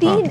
3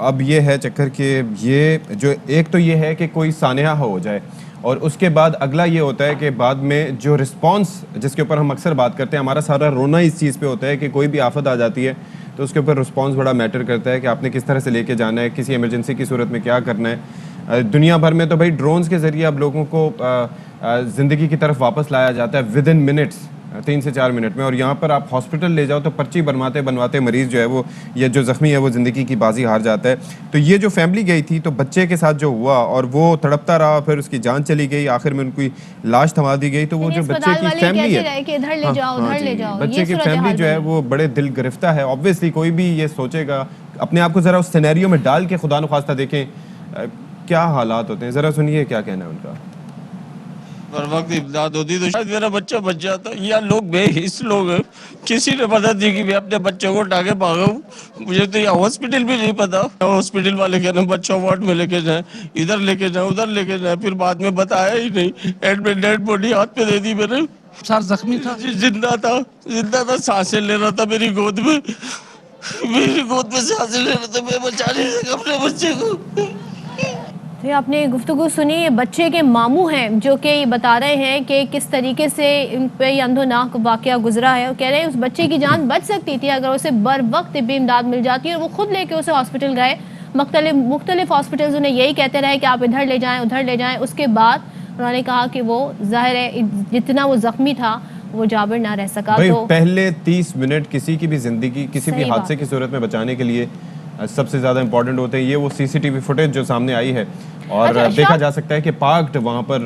اب یہ ہے چکر کہ یہ جو ایک تو یہ ہے کہ کوئی سانحہ ہو جائے، اور اس کے بعد اگلا یہ ہوتا ہے کہ بعد میں جو رسپانس جس کے اوپر ہم اکثر بات کرتے ہیں، ہمارا سارا رونا اس چیز پہ ہوتا ہے کہ کوئی بھی آفت آ جاتی ہے تو اس کے اوپر رسپانس بڑا میٹر کرتا ہے کہ آپ نے کس طرح سے لے کے جانا ہے، کسی ایمرجنسی کی صورت میں کیا کرنا ہے. دنیا بھر میں تو بھائی ڈرونز کے ذریعے اب لوگوں کو زندگی کی طرف واپس لایا جاتا ہے ود ان منٹس، 3 سے 4 منٹ میں. اور یہاں پر آپ ہاسپٹل لے جاؤ تو پرچی بنواتے مریض جو ہے وہ یہ جو زخمی ہے وہ زندگی کی بازی ہار جاتا ہے. تو یہ جو فیملی گئی تھی تو بچے کے ساتھ جو ہوا اور وہ تڑپتا رہا، پھر اس کی جان چلی گئی، آخر میں ان کی لاش تھما دی گئی. تو وہ جو بچے کی فیملی ہے، بچے کی فیملی جو ہے وہ بڑے دل گرفتہ ہے. آبویسلی کوئی بھی یہ سوچے گا، اپنے آپ کو ذرا اس سینیریو میں ڈال کے خدا نخواستہ دیکھیں کیا حالات ہوتے ہیں. ذرا سنیے کیا کہنا ہے ان کا. ہر وقت امداد ہوتی تو شاید میرا بچہ بچ جاتا. یا لوگ بے حس لوگ ہیں، کسی نے مدد نہیں کی. میں اپنے بچوں کو اٹھا کے بھاگا ہوں. مجھے تو یہ ہاسپٹل بھی نہیں پتا. ہاسپٹل والے کہنا بچہ وارڈ میں لے کے جائیں، ادھر لے کے جائیں، ادھر لے کے جائیں. پھر بعد میں بتایا ہی نہیں. اینڈ میں ڈیڈ باڈی ہاتھ پہ دے دی میں نے. سر زخمی تھا، زندہ تھا، سانسیں لے رہا تھا میری گود میں سانسیں لے رہا تھا. میں بچا نہیں سکا اپنے بچے کو. یہ آپ نے گفتگو سنی. یہ بچے کے ماموں ہیں جو کہ یہ بتا رہے ہیں کہ کس طریقے سے ان پہ یہ اندھوناک واقعہ گزرا ہے. اور کہہ رہے ہیں اس بچے کی جان بچ سکتی تھی اگر اسے بر وقت طبی امداد مل جاتی. اور وہ خود لے کے اسے ہاسپٹل گئے. مختلف ہاسپٹلز انہیں یہی کہتے رہے کہ آپ ادھر لے جائیں، ادھر لے جائیں. اس کے بعد انہوں نے کہا کہ وہ ظاہر ہے جتنا وہ زخمی تھا وہ جابر نہ رہ سکا. بھائی تو پہلے 30 منٹ کسی کی بھی زندگی کسی بھی حادثے کی صورت میں بچانے کے لیے سب سے زیادہ امپورٹنٹ ہوتے ہیں. یہ وہ سی سی ٹی وی فوٹیج جو سامنے آئی ہے اور دیکھا جا سکتا ہے کہ پارکڈ وہاں پر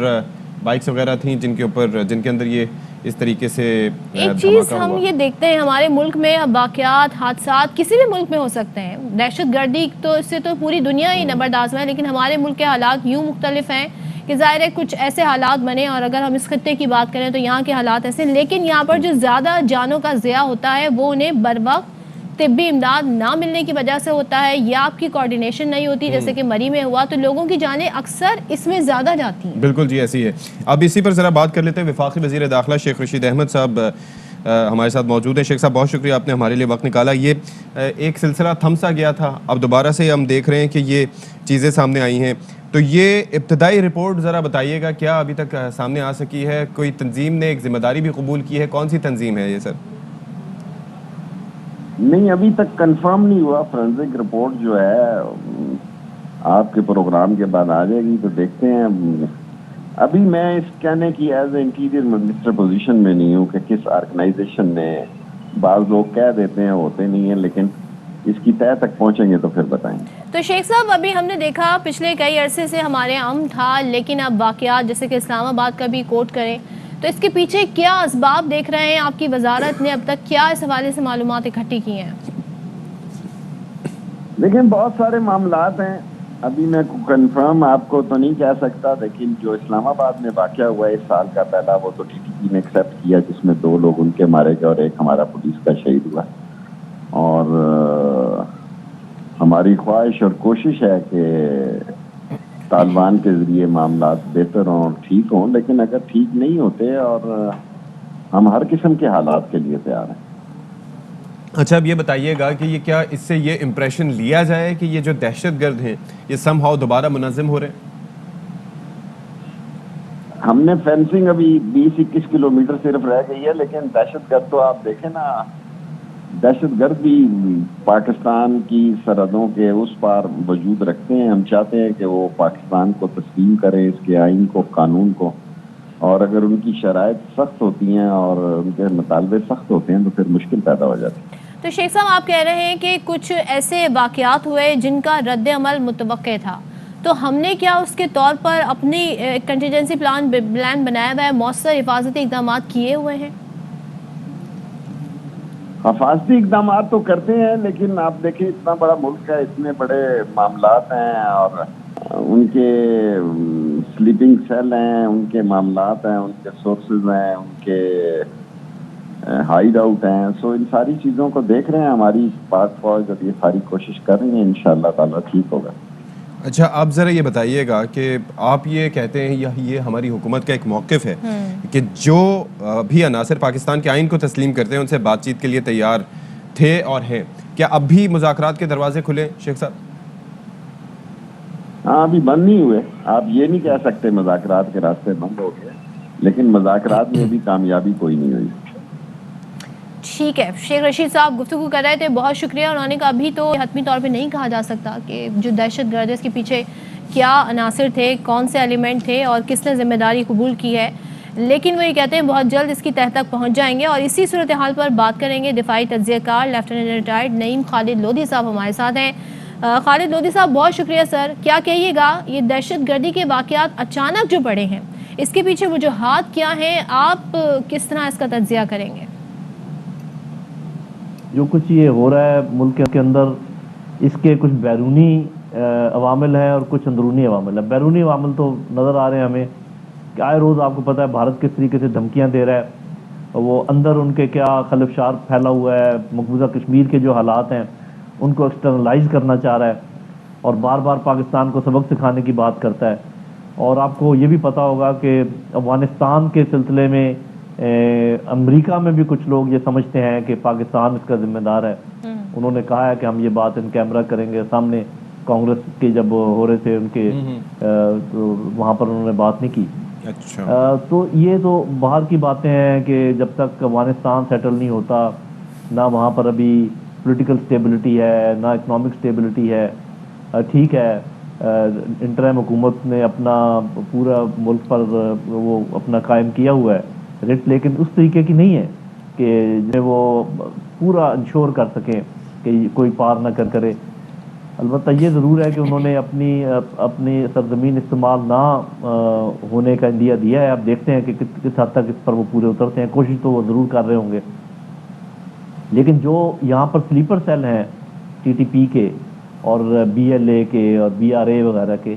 بائکس وغیرہ تھیں جن کے اندر یہ اس طریقے سے ایک چیز ہم یہ دیکھتے ہیں ہمارے ملک میں واقعات، حادثات کسی بھی ملک میں ہو سکتے ہیں. دہشت گردی تو اس سے تو پوری دنیا ہی نبرداز ہے، لیکن ہمارے ملک کے حالات یوں مختلف ہیں کہ ظاہر ہے کچھ ایسے حالات بنے. اور اگر ہم اس خطے کی بات کریں تو یہاں کے حالات ایسے، لیکن یہاں پر جو زیادہ جانوں کا ضیاع ہوتا ہے وہ انہیں بر وقت طبی امداد نہ ملنے کی وجہ سے ہوتا ہے، یا آپ کی کوارڈینیشن نہیں ہوتی جیسے کہ مری میں ہوا. تو لوگوں کی جانیں اکثر اس میں زیادہ جاتی ہیں. بالکل جی ایسی ہے. اب اسی پر ذرا بات کر لیتے ہیں. وفاقی وزیر داخلہ شیخ رشید احمد صاحب ہمارے ساتھ موجود ہیں. شیخ صاحب بہت شکریہ آپ نے ہمارے لیے وقت نکالا. یہ ایک سلسلہ تھم سا گیا تھا، اب دوبارہ سے ہم دیکھ رہے ہیں کہ یہ چیزیں سامنے آئی ہیں. تو یہ ابتدائی رپورٹ ذرا بتائیے گا کیا ابھی تک سامنے آ سکی ہے؟ کوئی تنظیم نے ایک ذمہ داری بھی قبول کی ہے؟ کون سی تنظیم ہے یہ سر؟ نہیں ابھی تک کنفرم نہیں ہوا. فرنزک رپورٹ جو ہے آپ کے پروگرام کے بعد آ جائے گی تو دیکھتے ہیں. ابھی میں اس کہنے کی as a interior minister position میں نہیں ہوں کہ کس آرگنائزیشن نے. بعض لوگ کہہ دیتے ہیں ہوتے نہیں ہیں، لیکن اس کی تہہ تک پہنچیں گے تو پھر بتائیں گے. تو شیخ صاحب ابھی ہم نے دیکھا پچھلے کئی عرصے سے ہمارے امن تھا، لیکن اب واقعات جیسے کہ اسلام آباد کا بھی کوٹ کریں تو اس کے پیچھے کیا اسباب دیکھ رہے ہیں؟ آپ کی وزارت نے اب تک کیا اس حوالے سے معلومات اکٹھی کی ہیں؟ لیکن بہت سارے معاملات ہیں. ابھی میں کنفرم آپ کو تو نہیں کہہ سکتا، لیکن جو اسلام آباد میں واقعہ ہوا ہے اس سال کا پہلا، وہ تو ٹی ٹی پی نے ایکسیپٹ کیا، جس میں 2 لوگ ان کے مارے گئے اور ایک ہمارا پولیس کا شہید ہوا. اور ہماری خواہش اور کوشش ہے کہ طالبان کے ذریعے معاملات بہتر ہوں اور ٹھیک ہوں، لیکن اگر ٹھیک نہیں ہوتے اور ہم ہر قسم کے حالات کے لیے تیار ہیں. اچھا اب یہ بتائیے گا کہ یہ کیا اس سے یہ امپریشن لیا جائے کہ یہ جو دہشت گرد ہیں یہ سم ہاؤ دوبارہ منظم ہو رہے ہیں؟ ہم نے فینسنگ ابھی 20-21 کلومیٹر صرف رہ گئی ہے، لیکن دہشت گرد تو آپ دیکھیں نا، دہشت گرد بھی پاکستان کی سرحدوں کے اس پار وجود رکھتے ہیں. ہم چاہتے ہیں کہ وہ پاکستان کو تسلیم کریں، اس کے آئین کو، قانون کو. اور اگر ان کی شرائط سخت ہوتی ہیں اور ان کے مطالبے سخت ہوتے ہیں تو پھر مشکل پیدا ہو جاتی ہے. تو شیخ صاحب آپ کہہ رہے ہیں کہ کچھ ایسے واقعات ہوئے جن کا رد عمل متوقع تھا، تو ہم نے کیا اس کے طور پر اپنی کنٹینجنسی پلان بنایا ہوا ہے، مؤثر حفاظتی اقدامات کیے ہوئے ہیں؟ حفاظتی اقدامات تو کرتے ہیں، لیکن آپ دیکھیں اتنا بڑا ملک ہے، اتنے بڑے معاملات ہیں اور ان کے سلیپنگ سیل ہیں، ان کے معاملات ہیں، ان کے سورسز ہیں، ان کے ہائیڈ آؤٹ ہیں. سو ان ساری چیزوں کو دیکھ رہے ہیں. ہماری پاک فوج اور یہ ساری کوشش کر رہی ہیں، انشاءاللہ تعالیٰ ٹھیک ہوگا. اچھا آپ ذرا یہ بتائیے گا کہ آپ یہ کہتے ہیں یہ ہماری حکومت کا ایک موقف ہے کہ جو بھی عناصر پاکستان کے آئین کو تسلیم کرتے ہیں ان سے بات چیت کے لیے تیار تھے اور ہیں، کیا اب بھی مذاکرات کے دروازے کھلے شیخ صاحب؟ ہاں ابھی بند نہیں ہوئے. آپ یہ نہیں کہہ سکتے مذاکرات کے راستے بند ہو گئے, لیکن مذاکرات میں ابھی کامیابی کوئی نہیں ہوئی. ٹھیک ہے, شیخ رشید صاحب گفتگو کر رہے تھے, بہت شکریہ. انہوں نے کہا ابھی تو حتمی طور پہ نہیں کہا جا سکتا کہ جو دہشت گرد ہے اس کے پیچھے کیا عناصر تھے, کون سے ایلیمنٹ تھے اور کس نے ذمہ داری قبول کی ہے, لیکن وہ یہ کہتے ہیں بہت جلد اس کی تہہ تک پہنچ جائیں گے. اور اسی صورتحال پر بات کریں گے. دفاعی تجزیہ کار لیفٹیننٹ ریٹائرڈ نعیم خالد لودھی صاحب ہمارے ساتھ ہیں. خالد لودھی صاحب بہت شکریہ سر. کیا کہیے گا, یہ دہشت گردی کے واقعات اچانک جو بڑھے ہیں, اس کے پیچھے وجوہات کیا ہیں, آپ کس طرح اس کا تجزیہ کریں گے؟ جو کچھ یہ ہو رہا ہے ملک کے اندر, اس کے کچھ بیرونی عوامل ہیں اور کچھ اندرونی عوامل ہیں. بیرونی عوامل تو نظر آ رہے ہیں ہمیں کہ آئے روز آپ کو پتہ ہے بھارت کس طریقے سے دھمکیاں دے رہا ہے, وہ اندر ان کے کیا خلفشار پھیلا ہوا ہے, مقبوضہ کشمیر کے جو حالات ہیں ان کو ایکسٹرنلائز کرنا چاہ رہا ہے اور بار بار پاکستان کو سبق سکھانے کی بات کرتا ہے. اور آپ کو یہ بھی پتہ ہوگا کہ افغانستان کے سلسلے میں امریکہ میں بھی کچھ لوگ یہ سمجھتے ہیں کہ پاکستان اس کا ذمہ دار ہے. انہوں نے کہا ہے کہ ہم یہ بات ان کیمرہ کریں گے. سامنے کانگریس کے جب ہو رہے تھے ان کے تو وہاں پر انہوں نے بات نہیں کی. اچھا, تو یہ تو باہر کی باتیں ہیں کہ جب تک افغانستان سیٹل نہیں ہوتا, نہ وہاں پر ابھی پولیٹیکل سٹیبلٹی ہے نہ اکنامک سٹیبلٹی ہے. ٹھیک ہے, انٹرم حکومت نے اپنا پورا ملک پر وہ اپنا قائم کیا ہوا ہے ریٹ, لیکن اس طریقے کی نہیں ہے کہ جو وہ پورا انشور کر سکیں کہ کوئی پار نہ کرے. البتہ یہ ضرور ہے کہ انہوں نے اپنی سرزمین استعمال نہ ہونے کا اندیا دیا ہے. آپ دیکھتے ہیں کہ کس حد تک اس پر وہ پورے اترتے ہیں. کوشش تو وہ ضرور کر رہے ہوں گے, لیکن جو یہاں پر سلیپر سیل ہیں ٹی ٹی پی کے اور بی ایل اے کے اور بی آر اے وغیرہ کے,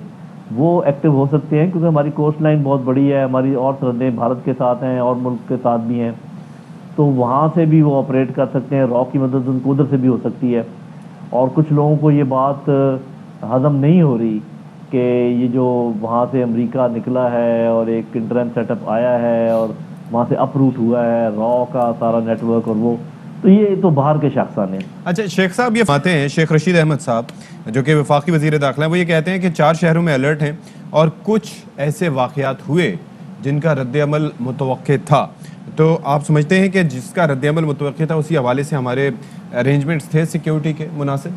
وہ ایکٹیو ہو سکتے ہیں کیونکہ ہماری کوسٹ لائن بہت بڑی ہے, ہماری اور سرحدیں بھارت کے ساتھ ہیں اور ملک کے ساتھ بھی ہیں, تو وہاں سے بھی وہ آپریٹ کر سکتے ہیں. را کی مدد ان کو ادھر سے بھی ہو سکتی ہے. اور کچھ لوگوں کو یہ بات ہضم نہیں ہو رہی کہ یہ جو وہاں سے امریکہ نکلا ہے اور ایک انٹرم سیٹ اپ آیا ہے اور وہاں سے اپ روٹ ہوا ہے را کا سارا نیٹ ورک, اور وہ تو یہ تو باہر کے شخصان ہیں. اچھا شیخ صاحب, یہ باتیں ہیں شیخ رشید احمد صاحب جو کہ وفاقی وزیر داخلہ ہیں, وہ یہ کہتے ہیں کہ 4 شہروں میں الرٹ ہیں اور کچھ ایسے واقعات ہوئے جن کا رد عمل متوقع تھا. تو آپ سمجھتے ہیں کہ جس کا رد عمل متوقع تھا اسی حوالے سے ہمارے ارینجمنٹس تھے سیکیورٹی کے مناسب؟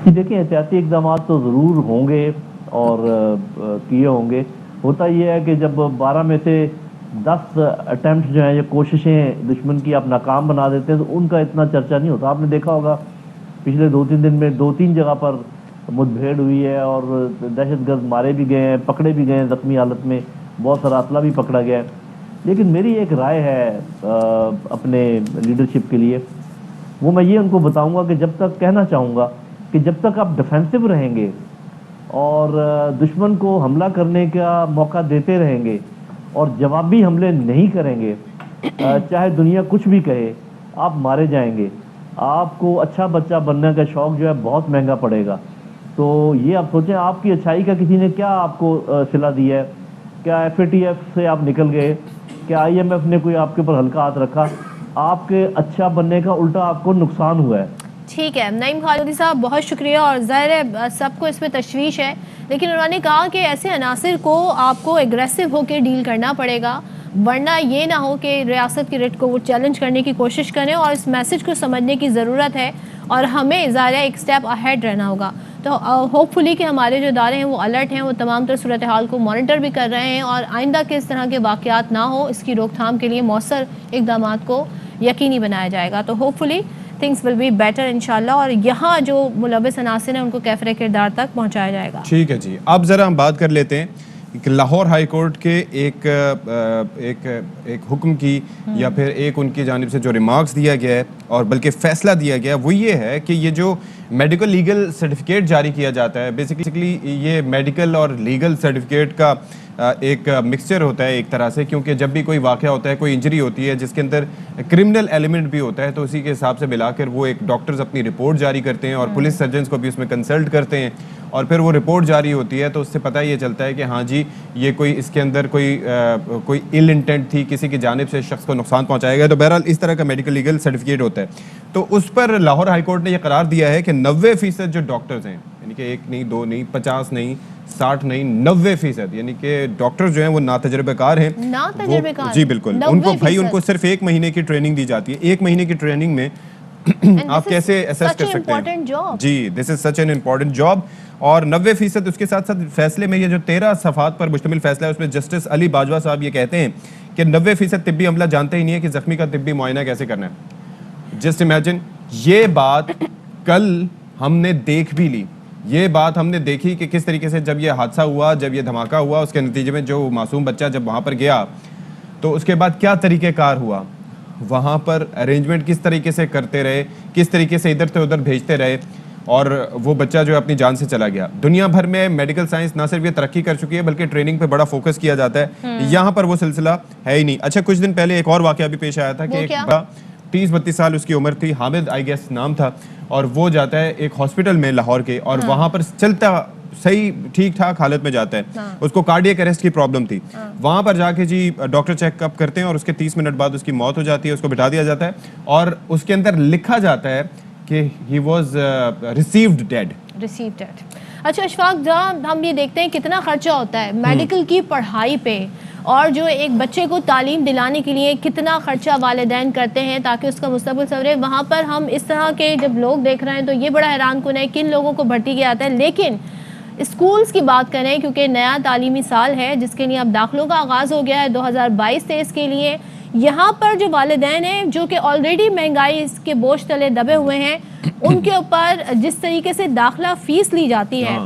دیکھیں احتیاطی اقدامات تو ضرور ہوں گے اور کیے ہوں گے. ہوتا یہ ہے کہ جب 12 میں سے 10 اٹیمپٹ جو ہیں یہ کوششیں دشمن کی آپ ناکام بنا دیتے ہیں تو ان کا اتنا چرچا نہیں ہوتا. آپ نے دیکھا ہوگا پچھلے 2-3 دن میں 2-3 جگہ پر مدبھیڑ ہوئی ہے اور دہشت گرد مارے بھی گئے ہیں, پکڑے بھی گئے ہیں زخمی حالت میں, بہت سارا اسلحہ بھی پکڑا گیا ہے. لیکن میری ایک رائے ہے اپنے لیڈرشپ کے لیے, وہ میں یہ ان کو بتاؤں گا کہ جب تک کہنا چاہوں گا کہ جب تک آپ ڈیفینسو رہیں گے اور دشمن کو حملہ کرنے کا موقع دیتے رہیں گے اور جوابی حملے نہیں کریں گے, چاہے دنیا کچھ بھی کہے, آپ مارے جائیں گے. آپ کو اچھا بچہ بننے کا شوق جو ہے بہت مہنگا پڑے گا. تو یہ آپ سوچیں آپ کی اچھائی کا کسی نے کیا آپ کو صلہ دی ہے؟ کیا ایف اے ٹی ایف سے آپ نکل گئے؟ کیا آئی ایم ایف نے کوئی آپ کے اوپر ہلکا ہاتھ رکھا؟ آپ کے اچھا بننے کا الٹا آپ کو نقصان ہوا ہے. ٹھیک ہے نعیم خالدی صاحب, بہت شکریہ. اور ظاہر ہے سب کو اس میں تشویش ہے, لیکن انہوں نے کہا کہ ایسے عناصر کو آپ کو ایگریسو ہو کے ڈیل کرنا پڑے گا, ورنہ یہ نہ ہو کہ ریاست کی ریٹ کو وہ چیلنج کرنے کی کوشش کریں. اور اس میسج کو سمجھنے کی ضرورت ہے اور ہمیں ظاہر ہے ایک سٹیپ اہیڈ رہنا ہوگا. تو ہوپ فلی کہ ہمارے جو ادارے ہیں وہ الرٹ ہیں, وہ تمام تر صورتحال کو مانیٹر بھی کر رہے ہیں اور آئندہ کے اس طرح کے واقعات نہ ہو اس کی روک تھام کے لیے مؤثر اقدامات کو یقینی بنایا جائے گا. تو hopefully things will be better انشاءاللہ, اور یہاں جو ملوث عناصر ہیں ان کو کیفر کردار تک پہنچایا جائے گا. ٹھیک ہے جی, اب ذرا ہم بات کر لیتے ہیں کہ لاہور ہائی کورٹ کے ایک حکم کی یا پھر ایک ان کی جانب سے جو ریمارکس دیا گیا ہے اور بلکہ فیصلہ دیا گیا وہ یہ ہے کہ یہ جو میڈیکل لیگل سرٹیفکیٹ جاری کیا جاتا ہے, بیسیکلی یہ میڈیکل اور لیگل سرٹیفکیٹ کا ایک مکسچر ہوتا ہے ایک طرح سے, کیونکہ جب بھی کوئی واقعہ ہوتا ہے, کوئی انجری ہوتی ہے جس کے اندر کرمنل ایلیمنٹ بھی ہوتا ہے, تو اسی کے حساب سے ملا کر وہ ایک ڈاکٹرز اپنی رپورٹ جاری کرتے ہیں اور پولیس سرجنز کو بھی اس میں کنسلٹ کرتے ہیں اور پھر وہ رپورٹ جاری ہوتی ہے. تو اس سے پتہ یہ چلتا ہے کہ ہاں جی یہ کوئی اس کے اندر کوئی ایل انٹینٹ تھی, کسی کی جانب سے شخص کو نقصان پہنچایا گیا. تو بہرحال اس طرح کا میڈیکل لیگل سرٹیفکیٹ ہوتا ہے. تو اس پر لاہور ہائی کورٹ نے یہ قرار دیا ہے کہ 90% جو ڈاکٹرز ہیں یعنی کہ 1 نہیں 2 نہیں 50 نہیں 60 نہیں 90%, یعنی کہ ڈاکٹر جو ہیں وہ ناتجربہ کار ہیں. جی بالکل, ان کو بھائی ان کو صرف 1 مہینے کی ٹریننگ دی جاتی ہے. 1 مہینے کی ٹریننگ میں آپ کیسے اسیس کر سکتے ہیں؟ جی دس از سچ این امپورٹنٹ جاب. اور 90% اس کے ساتھ ساتھ فیصلے میں یہ جو 13 صفحات پر مشتمل فیصلہ ہے اس میں جسٹس علی باجوہ صاحب یہ کہتے ہیں کہ 90% طبی عملہ جانتے ہی نہیں ہے کہ زخمی کا طبی معائنہ کیسے کرنا ہے. جسٹ امیجن, یہ بات کل ہم نے دیکھ بھی لی, یہ بات ہم نے دیکھی کہ کس طریقے سے جب یہ حادثہ ہوا, جب یہ دھماکہ ہوا, اس کے نتیجے میں جو معصوم بچہ جب وہاں پر گیا تو اس کے بعد کیا طریقہ کار ہوا, وہاں پر ارینجمنٹ کس طریقے سے کرتے رہے, کس طریقے سے ادھر سے ادھر بھیجتے رہے, اور وہ بچہ جو اپنی جان سے چلا گیا. دنیا بھر میں میڈیکل سائنس نہ صرف یہ ترقی کر چکی ہے بلکہ ٹریننگ پہ بڑا فوکس کیا جاتا ہے. یہاں پر وہ سلسلہ ہے ہی نہیں. اچھا, کچھ دن پہلے ایک اور واقعہ بھی پیش آیا تھا کہ ایک 30-32 سال اس کی عمر تھی, حامد آئی گیس نام تھا, اور وہ جاتا ہے ایک ہاسپٹل میں لاہور کے, اور وہاں پر چلتا صحیح ٹھیک ٹھاک حالت میں جاتا ہے, اس کو کارڈیک اریسٹ کی پرابلم تھی. وہاں پر جا کے جی ڈاکٹر چیک اپ کرتے ہیں اور اس کے 30 منٹ بعد اس کی موت ہو جاتی ہے. اس کو بٹھا دیا جاتا ہے اور اس کے اندر لکھا جاتا ہے کہ he was received dead. اچھا اشفاق, جہاں ہم یہ دیکھتے ہیں کتنا خرچہ ہوتا ہے میڈیکل کی پڑھائی پہ, اور جو ایک بچے کو تعلیم دلانے کے لیے کتنا خرچہ والدین کرتے ہیں تاکہ اس کا مستقبل سنورے, وہاں پر ہم اس طرح کے جب لوگ دیکھ رہے ہیں تو یہ بڑا حیران کن ہے کن لوگوں کو بھرتی کیا جاتا ہے. لیکن اسکولز کی بات کریں, کیونکہ نیا تعلیمی سال ہے جس کے لیے اب داخلوں کا آغاز ہو گیا ہے 2022-23 کے لیے, یہاں پر جو والدین ہیں جو کہ آلریڈی مہنگائی اس کے بوجھ تلے دبے ہوئے ہیں, ان کے اوپر جس طریقے سے داخلہ فیس لی جاتی ہے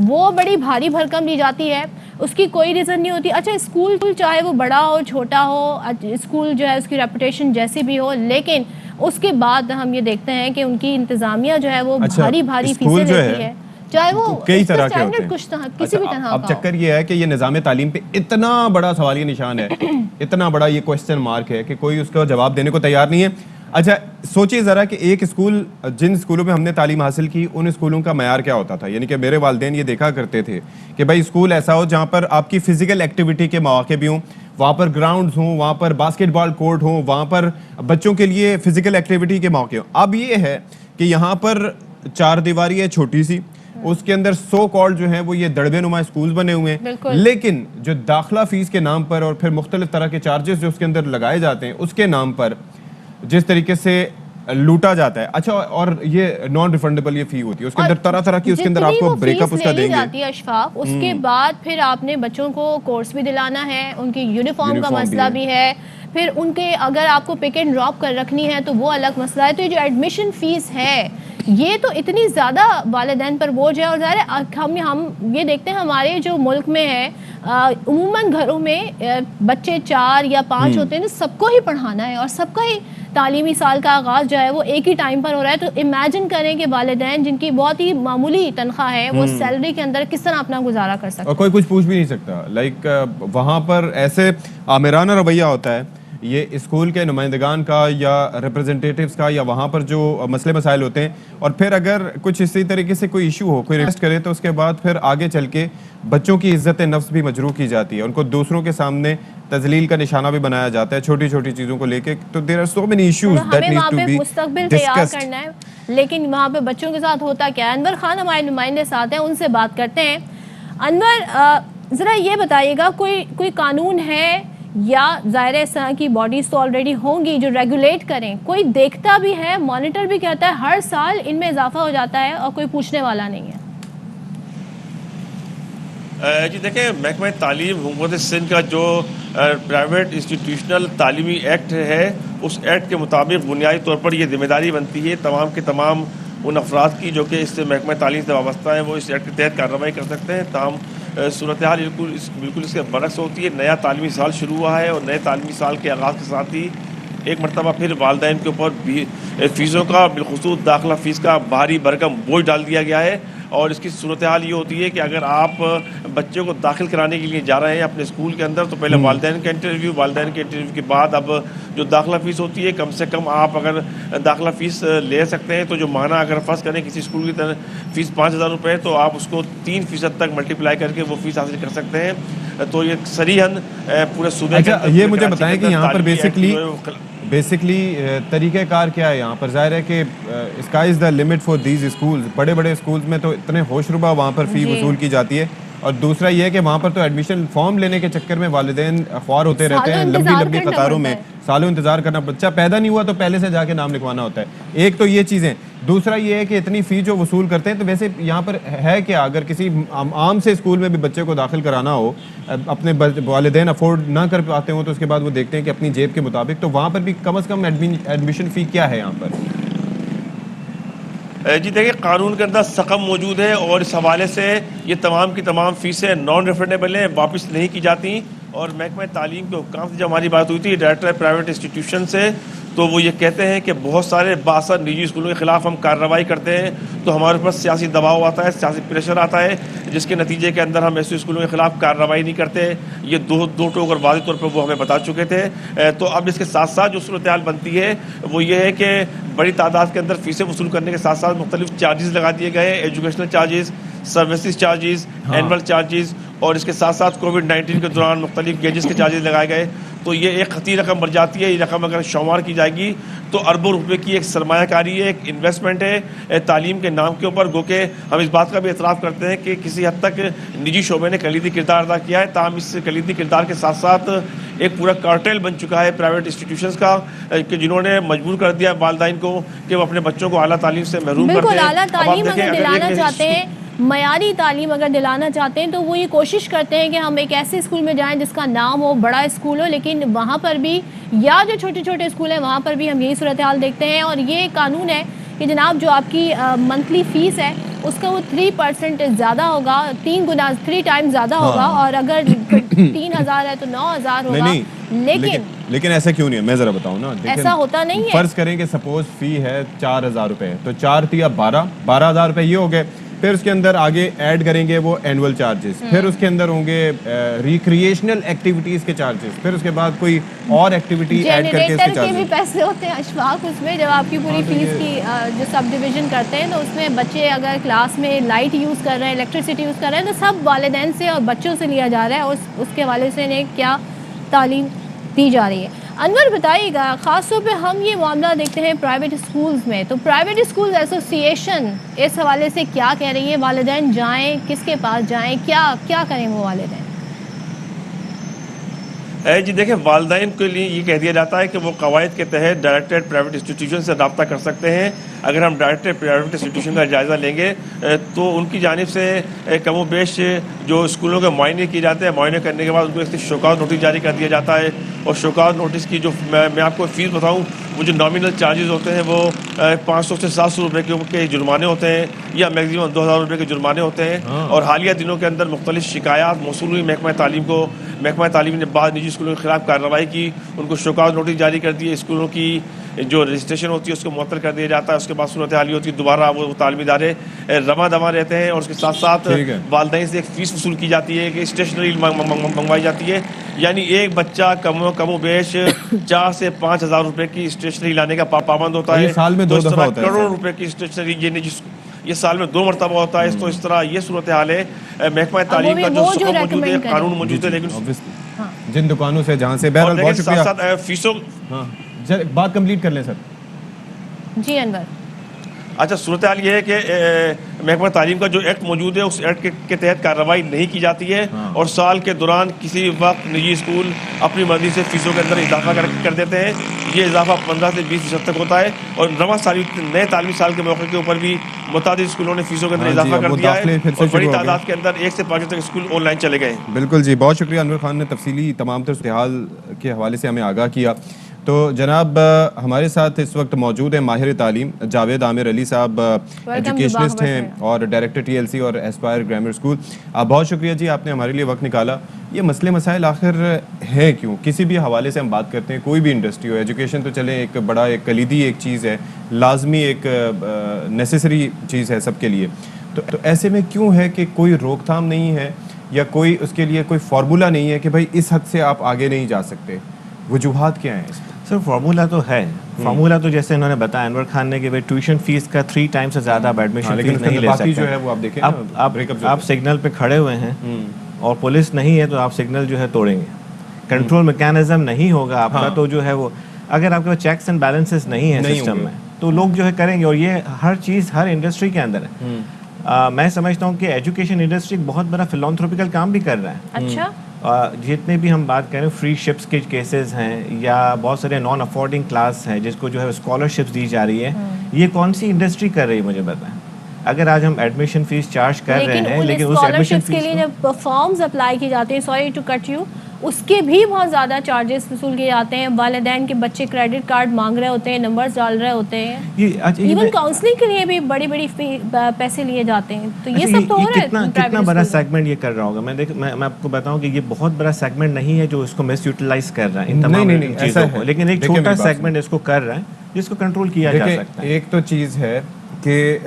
وہ بڑی بھاری بھرکم لی جاتی ہے, اس کی کوئی ریزن نہیں ہوتی. اچھا اسکول چاہے وہ بڑا ہو چھوٹا ہو, اسکول جو ہے اس کی ریپوٹیشن جیسی بھی ہو, لیکن اس کے بعد ہم یہ دیکھتے ہیں کہ ان کی انتظامیہ جو ہے وہ بھاری بھاری فیسیں لیتی ہے, چاہے وہ کئی طرح کے ہوتے ہیں. کسی بھی طرح. اب چکر یہ ہے کہ یہ نظام تعلیم پہ اتنا بڑا سوالیہ نشان ہے, اتنا بڑا یہ کوسچن مارک ہے کہ کوئی اس کا جواب دینے کو تیار نہیں ہے. اچھا سوچیے ذرا کہ ایک اسکول, جن اسکولوں میں ہم نے تعلیم حاصل کی ان اسکولوں کا معیار کیا ہوتا تھا. یعنی کہ میرے والدین یہ دیکھا کرتے تھے کہ بھائی اسکول ایسا ہو جہاں پر آپ کی فزیکل ایکٹیویٹی کے مواقع بھی ہوں, وہاں پر گراؤنڈز ہوں, وہاں پر باسکٹ بال کورٹ ہوں, وہاں پر بچوں کے لیے فزیکل ایکٹیویٹی کے مواقع ہوں. اب یہ ہے کہ یہاں پر 4 دیواری ہے چھوٹی سی, اس کے اندر سو کال جو ہیں وہ یہ دڑبے نما اسکولز بنے ہوئے ہیں, لیکن جو داخلہ فیس کے نام پر اور پھر مختلف طرح کے چارجز جو اس کے اندر لگائے جاتے ہیں اس کے نام پر جس طریقے سے لوٹا جاتا ہے. اچھا, اور یہ نان ریفنڈیبل یہ فی ہوتی ہے, اس کے اندر طرح طرح کی اس کے اندر آپ کو بریک اپ اس کا دیں گے. اشفاق, اس کے بعد پھر آپ نے بچوں کو کورس بھی دلانا ہے, ان کی یونیفارم کا مسئلہ بھی ہے, پھر ان کے اگر آپ کو پک اینڈ ڈراپ کر رکھنی ہے تو وہ الگ مسئلہ ہے. تو یہ جو ایڈمیشن فیس ہے یہ تو اتنی زیادہ والدین پر بوجھ ہے. اور ظاہر ہے ہم یہ دیکھتے ہیں ہمارے جو ملک میں ہے عموماً گھروں میں بچے 4 یا 5 ہوتے ہیں, سب کو ہی پڑھانا ہے اور سب کا ہی تعلیمی سال کا آغاز جو ہے وہ ایک ہی ٹائم پر ہو رہا ہے. تو امیجن کریں کہ والدین جن کی بہت ہی معمولی تنخواہ ہے وہ سیلری کے اندر کس طرح اپنا گزارا کر سکتے ہیں, اور کوئی کچھ پوچھ بھی نہیں سکتا. لائک وہاں پر ایسے آمرانہ رویہ ہوتا ہے یہ اسکول کے نمائندگان کا یا ریپرزنٹیٹیوز کا, یا وہاں پر جو مسئلے مسائل ہوتے ہیں, اور پھر اگر کچھ اسی طریقے سے کوئی ایشو ہو, کوئی ریکویسٹ کرے تو اس کے بعد پھر آگے چل کے بچوں کی عزت نفس بھی مجروح کی جاتی ہے, ان کو دوسروں کے سامنے تذلیل کا نشانہ بھی بنایا جاتا ہے چھوٹی چھوٹی چیزوں کو لے کے. تو there are so many issues that need to be مستقبل تیار کرنا ہے, لیکن وہاں پہ بچوں کے ساتھ ہوتا کیا ہے. انور خان ہمارے نمائندے ساتھ ہیں, ان سے بات کرتے ہیں. انور ذرا یہ بتائیے گا کوئی قانون ہے یا ظاہر اس طرح کی باڈیز تو آلریڈی ہوں گی جو ریگولیٹ کریں, کوئی دیکھتا بھی ہے, مانیٹر بھی کہتا ہے ہر سال ان میں اضافہ ہو جاتا ہے اور کوئی پوچھنے والا نہیں ہے. جی دیکھیں, محکمہ تعلیم حکومت سندھ کا جو پرائیویٹ انسٹیٹیوشنل تعلیمی ایکٹ ہے, اس ایکٹ کے مطابق بنیادی طور پر یہ ذمہ داری بنتی ہے تمام کے تمام ان افراد کی جو کہ اس سے محکمہ تعلیم سے وابستہ ہیں, وہ اس ایکٹ کے تحت کارروائی کر سکتے ہیں. تاہم صورتحال بالکل اس کے برعکس ہوتی ہے. نیا تعلیمی سال شروع ہوا ہے اور نئے تعلیمی سال کے آغاز کے ساتھ ہی ایک مرتبہ پھر والدین کے اوپر فیسوں کا, بالخصوص داخلہ فیس کا بھاری بھرکم بوجھ ڈال دیا گیا ہے. اور اس کی صورتحال یہ ہوتی ہے کہ اگر آپ بچے کو داخل کرانے کے لیے جا رہے ہیں اپنے اسکول کے اندر, تو پہلے والدین کا انٹرویو, والدین کے انٹرویو کے بعد اب جو داخلہ فیس ہوتی ہے, کم سے کم آپ اگر داخلہ فیس لے سکتے ہیں تو جو ماہانہ اگر فرض کریں کسی اسکول کی فیس 5,000 روپے تو آپ اس کو 3% تک ملٹیپلائی کر کے وہ فیس حاصل کر سکتے ہیں. تو یہ صریحاً پورے صوبے کے. یہ مجھے بتائیں کہ یہاں پر بیسکلی بیسکلی طریقہ کار کیا ہے یہاں پر؟ ظاہر ہے کہ sky is the limit for these schools. بڑے بڑے اسکولز میں تو اتنے ہوش ربا وہاں پر فی وصول کی جاتی ہے, اور دوسرا یہ ہے کہ وہاں پر تو ایڈمیشن فارم لینے کے چکر میں والدین خوار ہوتے رہتے ہیں, لمبی لمبی قطاروں میں سالوں انتظار کرنا. بچہ پیدا نہیں ہوا تو پہلے سے جا کے نام لکھوانا ہوتا ہے. ایک تو یہ چیزیں. دوسرا یہ ہے کہ اتنی فی جو وصول کرتے ہیں, تو ویسے یہاں پر ہے کہ اگر کسی عام سے اسکول میں بھی بچے کو داخل کرانا ہو, اپنے والدین افورڈ نہ کر پاتے ہوں, تو اس کے بعد وہ دیکھتے ہیں کہ اپنی جیب کے مطابق, تو وہاں پر بھی کم از کم ایڈمیشن فی کیا ہے یہاں پر؟ جی دیکھیے, قانون کے اندر سقم موجود ہے, اور اس حوالے سے یہ تمام کی تمام فیسیں نان ریفنڈیبل ہیں, واپس نہیں کی جاتی. اور محکمہ تعلیم کے حکام سے جب ہماری بات ہوئی تھی ڈائریکٹر پرائیویٹ انسٹیٹیوشن سے, تو وہ یہ کہتے ہیں کہ بہت سارے بااثر نجی اسکولوں کے خلاف ہم کارروائی کرتے ہیں تو ہمارے اوپر سیاسی دباؤ آتا ہے, سیاسی پریشر آتا ہے, جس کے نتیجے کے اندر ہم ایسے اسکولوں کے خلاف کارروائی نہیں کرتے. یہ دو ٹوک اور واضح طور پر وہ ہمیں بتا چکے تھے. تو اب اس کے ساتھ ساتھ جو صورتحال بنتی ہے وہ یہ ہے کہ بڑی تعداد کے اندر فیسیں وصول کرنے کے ساتھ ساتھ مختلف چارجز لگا دیے گئے ہیں, educational charges, services charges, annual charges, اور اس کے ساتھ ساتھ کووڈ-19 کے دوران مختلف گیجز کے چارجز لگائے گئے. تو یہ ایک خطیر رقم بن جاتی ہے. یہ رقم اگر شمار کی جائے گی تو اربوں روپے کی ایک سرمایہ کاری ہے, ایک انویسٹمنٹ ہے تعلیم کے نام کے اوپر. گو کہ ہم اس بات کا بھی اعتراف کرتے ہیں کہ کسی حد تک نجی شعبے نے کلیدی کردار ادا کیا ہے, تاہم اس کلیدی کردار کے ساتھ ساتھ ایک پورا کارٹیل بن چکا ہے پرائیویٹ انسٹیٹیوشنز کا, کہ جنہوں نے مجبور کر دیا والدین کو کہ وہ اپنے بچوں کو اعلیٰ تعلیم سے محروم کرتے ہیں. بالکل, اعلیٰ تعلیم اگر دلانا چاہتے ہیں, معیاری تعلیم اگر دلانا چاہتے ہیں, تو وہ یہ کوشش کرتے ہیں کہ ہم ایک ایسے اسکول میں جائیں جس کا نام ہو, بڑا اسکول ہو, لیکن وہاں پر بھی یا جو چھوٹے چھوٹے اسکول ہیں وہاں پر بھی ہم یہی صورتحال دیکھتے ہیں. اور یہ قانون ہے کہ جناب جو آپ کی منتھلی فیس ہے اس کا وہ 3% زیادہ ہوگا, 3 ٹائم زیادہ ہوگا, اور اگر 3,000 ہے تو 9,000 ہوگا. لیکن ایسا کیوں نہیں ہے, میں ذرا بتاؤں نا. ایسا ہوتا نہیں ہے. فرض کریں کہ سپوز فی ہے 4,000 روپے, تو 4 تیا 12,000 روپے یہ ہو گئے. پھر اس کے اندر آگے ایڈ کریں گے وہ اینول چارجز, پھر اس کے اندر ہوں گے ریکریشنل ایکٹیویٹیز کے چارجز, پھر اس کے بعد کوئی اور ایکٹیویٹی ایڈ کر کے اس کے چارجز. بھی پیسے ہوتے ہیں اشفاق اس میں, جب آپ کی پوری فیس کی جو سب ڈویژن کرتے ہیں تو اس میں بچے اگر کلاس میں لائٹ یوز کر رہے ہیں, الیکٹریسٹی یوز کر رہے ہیں, تو سب والدین سے اور بچوں سے لیا جا رہا ہے, اور اس کے والد سے نے کیا تعلیم دی جا رہی ہے. انور بتائیے گا, خاص طور پہ ہم یہ معاملہ دیکھتے ہیں پرائیویٹ اسکولز میں, تو پرائیویٹ اسکول ایسوسی ایشن اس حوالے سے کیا کہہ رہی ہے؟ والدین جائیں, کس کے پاس جائیں, کیا کریں وہ والدین؟ جی دیکھیں, والدین کے لیے یہ کہہ دیا جاتا ہے کہ وہ قواعد کے تحت ڈائریکٹریٹ پرائیویٹ انسٹیٹیوشن سے رابطہ کر سکتے ہیں. اگر ہم ڈائریکٹریٹ پرائیویٹ انسٹیٹیوشن کا جائزہ لیں گے تو ان کی جانب سے کم و بیش جو اسکولوں کے معائنے کیے جاتے ہیں, معائنے کرنے کے بعد ان کو ایک شوکاز نوٹس جاری کر دیا جاتا ہے, اور شوکاز نوٹس کی جو میں آپ کو فیس بتاؤں, وہ جو نامینل چارجز ہوتے ہیں وہ 500 سے 700 روپے کے جرمانے ہوتے ہیں, یا میگزیمم 2,000 روپے کے جرمانے ہوتے ہیں. اور حالیہ دنوں کے اندر مختلف شکایات موصول ہوئی محکمہ تعلیم کو. محکمہ تعلیم نے بعض نجی اسکولوں کے خلاف کارروائی کی, ان کو شوکاز نوٹس جاری کر دیے, اسکولوں کی جو رجسٹریشن ہوتی ہے اس کو معطل کر دیا جاتا ہے. اس کے بعد صورتحال ہوتی ہے دوبارہ وہ تعلیمی ادارے رواں دواں رہتے ہیں, اور اس کے ساتھ ساتھ والدین سے ایک فیس وصول کی جاتی ہے کہ اسٹیشنری منگوائی جاتی ہے. یعنی ایک بچہ کم و بیش 4 سے 5,000 روپے کی اسٹیشنری لانے کا پابند ہوتا ہے. سال میں 2 دفعہ ہوتا ہے. کروڑوں روپے کی اسٹیشنری یہ سال میں 2 مرتبہ ہوتا ہے. تو اس طرح یہ صورتحال ہے. محکمہ تعلیم کا جو سکم موجود ہے, قانون موجود ہے, لیکن جن دکانوں سے جہاں سے بہرحال بہت شکریہ. ساتھ فیسوں بات کمپلیٹ کر لیں سر. جی انور. اچھا, صورتحال یہ ہے کہ محکمہ تعلیم کا جو ایکٹ موجود ہے اس ایکٹ کے تحت کارروائی نہیں کی جاتی ہے, اور سال کے دوران کسی وقت نجی اسکول اپنی مرضی سے فیسوں کے اندر اضافہ کر دیتے ہیں. یہ اضافہ 15 سے 20% تک ہوتا ہے, اور رواں سال نئے تعلیمی سال کے موقع کے اوپر بھی متعدد اسکولوں نے فیسوں کے اندر اضافہ کر دیا ہے, اور بڑی تعداد کے اندر 1 سے 5 تک اسکول آن لائن چلے گئے. بالکل جی, بہت شکریہ انور خان نے تفصیلی تمام تر صورتحال کے حوالے سے ہمیں آگاہ کیا. تو جناب ہمارے ساتھ اس وقت موجود ہیں ماہر تعلیم جاوید عامر علی صاحب, ایجوکیشنسٹ ہیں اور ڈائریکٹر TLC اور ایسپائر گرامر اسکول. بہت شکریہ جی, آپ نے ہمارے لیے وقت نکالا. یہ مسئلے مسائل آخر ہے کیوں؟ کسی بھی حوالے سے ہم بات کرتے ہیں, کوئی بھی انڈسٹری ہو, ایجوکیشن تو چلیں ایک بڑا ایک کلیدی ایک چیز ہے, لازمی ایک نیسیسری چیز ہے سب کے لیے. تو ایسے میں کیوں ہے کہ کوئی روک تھام نہیں ہے, یا کوئی اس کے لیے کوئی فارمولا نہیں ہے کہ بھائی اس حد سے آپ آگے نہیں جا سکتے؟ وجوہات کیا ہیں؟ سر فارمولا تو ہے. فارمولا تو جیسے انہوں نے بتایا انور خان نے کہ ٹیوشن فیس کا 3 ٹائم سے زیادہ آپ ایڈمیشن فیس نہیں لے سکتے. آپ سگنل پہ کھڑے ہوئے ہیں اور پولیس نہیں ہے تو آپ سگنل جو ہے توڑیں گے. کنٹرول میکینزم نہیں ہوگا آپ کا تو جو ہے وہ اگر آپ کے پاس چیکس اینڈ بیلنسز نہیں ہیں سسٹم میں تو لوگ جو ہے کریں گے. اور یہ ہر چیز ہر انڈسٹری کے اندر ہے. میں سمجھتا ہوں کہ ایجوکیشن انڈسٹری بہت بڑا فلانتھروپیکل کام بھی کر رہا ہے. اچھا, جتنے بھی ہم بات کریں فری شپس کے کیسز ہیں یا بہت سارے نان افورڈنگ کلاس ہیں جس کو جو ہے اسکالرشپس دی جا رہی ہے, یہ کون سی انڈسٹری کر رہی ہے مجھے بتائیں. اگر آج ہم ایڈمیشن فیس چارج کر رہے ہیں لیکن اس ایڈمیشن کے لیے جب فارمز اپلائی کی جاتے ہیں, سوری ٹو کٹ یو, اس کے بھی بہت زیادہ چارجز وصول کیے جاتے ہیں. والدین کے بچے کریڈٹ کارڈ مانگ رہے ہوتے ہیں, نمبرز ڈال رہے ہوتے ہیں, ایون کاؤنسلنگ کے لیے بھی بڑی بڑی پیسے لیے جاتے ہیں. تو یہ سب تو ہو رہا ہے. کتنا بڑا سیگمنٹ یہ کر رہا ہوگا. میں آپ کو بتاؤں کہ یہ بہت بڑا سیگمنٹ نہیں ہے جو اس کو مس یوٹیلائز کر رہا ہے ان تمام چیزوں کو, لیکن ایک چھوٹا سیگمنٹ اس کو کر رہا ہے جس کو کنٹرول کیا جا سکتا ہے. ایک تو چیز ہے کہ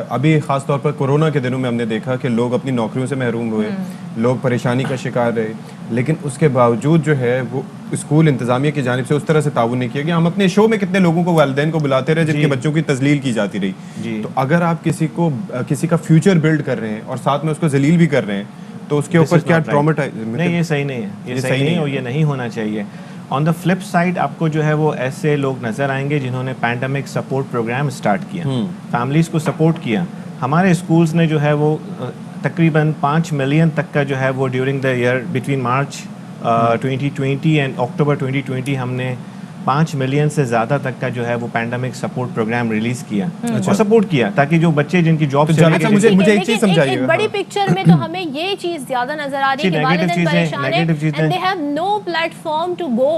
ابھی خاص طور پر کورونا کے دنوں میں ہم نے دیکھا کہ لوگ اپنی نوکریوں سے محروم ہوئے, لوگ پریشانی کا شکار رہے, لیکن اس کے باوجود جو ہے وہ اسکول انتظامیہ کی جانب سے اس طرح سے تعاون نہیں کیا گیا. ہم اپنے شو میں کتنے لوگوں کو والدین کو بلاتے رہے جن کے بچوں کی تذلیل کی جاتی رہی. تو اگر آپ کسی کا فیوچر بلڈ کر رہے ہیں اور ساتھ میں اس کو ذلیل بھی کر رہے ہیں تو اس کے اوپر کیا نہیں, یہ صحیح نہیں ہے, یہ صحیح نہیں اور یہ نہیں ہونا چاہیے. آن دا فلپ سائڈ آپ کو جو ہے وہ ایسے لوگ نظر آئیں گے جنہوں نے پینڈیمک سپورٹ پروگرام اسٹارٹ کیا, فیملیز کو سپورٹ کیا. ہمارے اسکولس نے جو ہے وہ تقریباً 5 ملین تک کا جو ہے وہ during the year between March 2020 and October 2020 ہم نے 5 ملین سے زیادہ تک کا جو ہے وہ پینڈیمک سپورٹ پروگرام ریلیز کیا اور سپورٹ کیا تاکہ جو بچے جن کی جاب مجھے ایک چیز سمجھائیے. ایک بڑی پکچر میں تو ہمیں یہ چیز زیادہ نظر آ رہی ہے کہ والدین پریشان ہیں and they have no platform to go,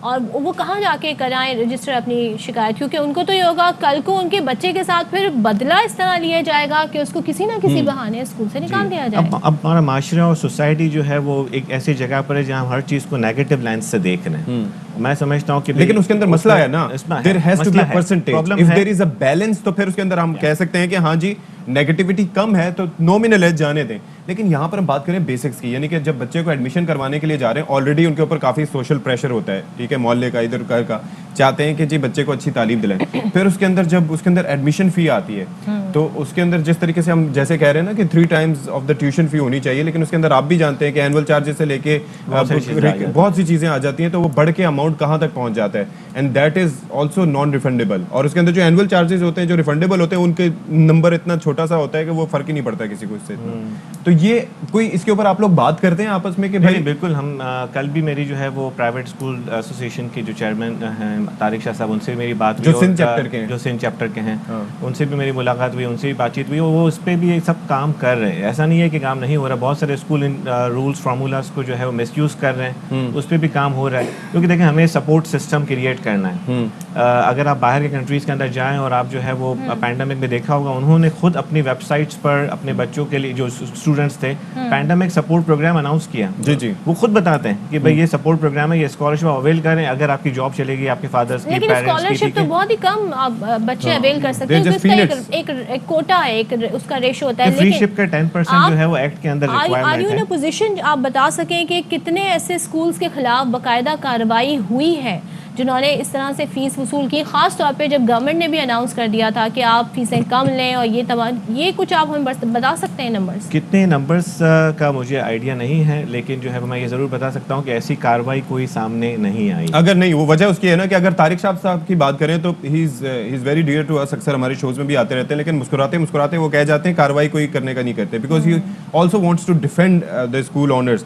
اور وہ کہاں جا کے کرائیں رجسٹر اپنی شکایت, کیونکہ ان کو تو یہ ہوگا کل کو ان کے بچے کے ساتھ پھر بدلہ اس طرح لیا جائے گا کہ اس کو کسی نہ کسی بہانے اسکول سے نکال دیا جائے. اب ہمارا معاشرہ اور سوسائٹی جو ہے وہ ایک ایسی جگہ پر ہے جہاں ہم ہر چیز کو نیگیٹو لینس سے دیکھ رہے ہیں. میں سمجھتا ہوں کہ لیکن اس کے اندر مسئلہ ہے نا, there has to be a percentage, if there is a balance تو پھر اس کے اندر ہم کہہ سکتے ہیں کہ ہاں جی نیگیٹیوٹی کم ہے تو نومینل ایج جانے دیں. لیکن یہاں پر ہم بات کریں بیسکس کی, یعنی کہ جب بچے کو ایڈمیشن کروانے کے لیے جا رہے ہیں آلریڈی ان کے اوپر کافی سوشل پریشر ہوتا ہے, ٹھیک ہے, محلے کا ادھر کا, چاہتے ہیں کہ جی بچے کو اچھی تعلیم دلائیں. پھر اس کے اندر جب اس کے اندر ایڈمیشن فی آتی ہے تو اس کے اندر جس طریقے سے ہم جیسے کہہ رہے ہیں نا کہ 3 times of the tuition fee ہونی چاہیے, لیکن اس کے اندر آپ بھی جانتے ہیں کہ اینول چارجز سے لے کے بہت سی چیزیں آ جاتی ہیں, تو وہ بڑھ کے اماؤنٹ کہاں تک پہنچ جاتا ہے, and that is also non refundable. اور اس کے اندر جو اینول چارجز ہوتے ہیں جو ریفنڈیبل ہوتے ہیں ان کے نمبر اتنا چھوٹا سا ہوتا ہے کہ وہ فرق ہی نہیں پڑتا کسی کو اس سے. تو یہ کوئی اس کے اوپر آپ لوگ بات کرتے ہیں آپس میں کہ بھائی بالکل. ہم کل بھی میری جو ہے وہ پرائیویٹ اسکول ایسوسیشن کے جو چیئرمین ہیں طارق شاہ صاحب, ان سے میری بات ہوئی, جو سندھ چیپٹر کے ہیں, ان سے بھی میری ملاقات ہوئی, ان سے بھی بات چیت ہوئی, وہ اس پہ بھی یہ سب کام کر رہے ہیں. ایسا نہیں ہے کہ کام نہیں ہو رہا, بہت سارے اسکول ان رولس فارمولاز کو جو ہے وہ مس یوز کر رہے ہیں, اس پہ بھی کام ہو رہا ہے. کیونکہ دیکھیں ہمیں سپورٹ سسٹم کریٹ کرنا ہے. اگر آپ باہر کے کنٹریز کے اندر جائیں اور آپ جو ہے وہ پینڈیمک میں دیکھا ہوگا انہوں نے خود اپنی ویب سائٹس پر اپنے بچوں کے لیے جو اسٹوڈنٹس تھے پینڈیمک سپورٹ پروگرام اناؤنس کیا. جی وہ خود بتاتے ہیں کہ بھائی یہ سپورٹ پروگرام ہے, یہ اسکالرشپ اویل کریں اگر آپ کی جاب چلے گی, آپ کے فادرز کی, لیکن اسکالرشپ تو بہت ہی کم بچے اویل کر سکتے ہیں, اس کا ایک کوٹا ہے, ایک اس کا ریشو ہوتا ہے. فری شپ کا 10% جو ہے وہ ایکٹ کے اندر ریکوائرمنٹ ہے. آر یو ان پوزیشن آپ بتا سکیں کہ کتنے ایسے اسکولس کے خلاف باقاعدہ کارروائی ہوئی ہے جنہوں نے اس طرح سے فیس وصول کی, خاص طور پہ جب گورنمنٹ نے بھی اناؤنس کر دیا تھا کہ آپ فیسیں کم لیں, اور یہ کچھ آپ ہمیں بتا سکتے ہیں نمبرز؟ کتنے نمبرز کا مجھے آئیڈیا نہیں ہے, لیکن جو ہے میں یہ ضرور بتا سکتا ہوں کہ ایسی کارروائی کوئی سامنے نہیں آئی. اگر نہیں, وہ وجہ اس کی ہے نا کہ اگر طارق صاحب کی بات کریں تو ہی از ویری ڈیئر ٹو اس, اکثر ہمارے شوز میں بھی آتے رہتے ہیں, لیکن مسکراتے وہ کہہ جاتے ہیں کارروائی کوئی کرنے کا نہیں کرتے, because he also wants to defend the school owners.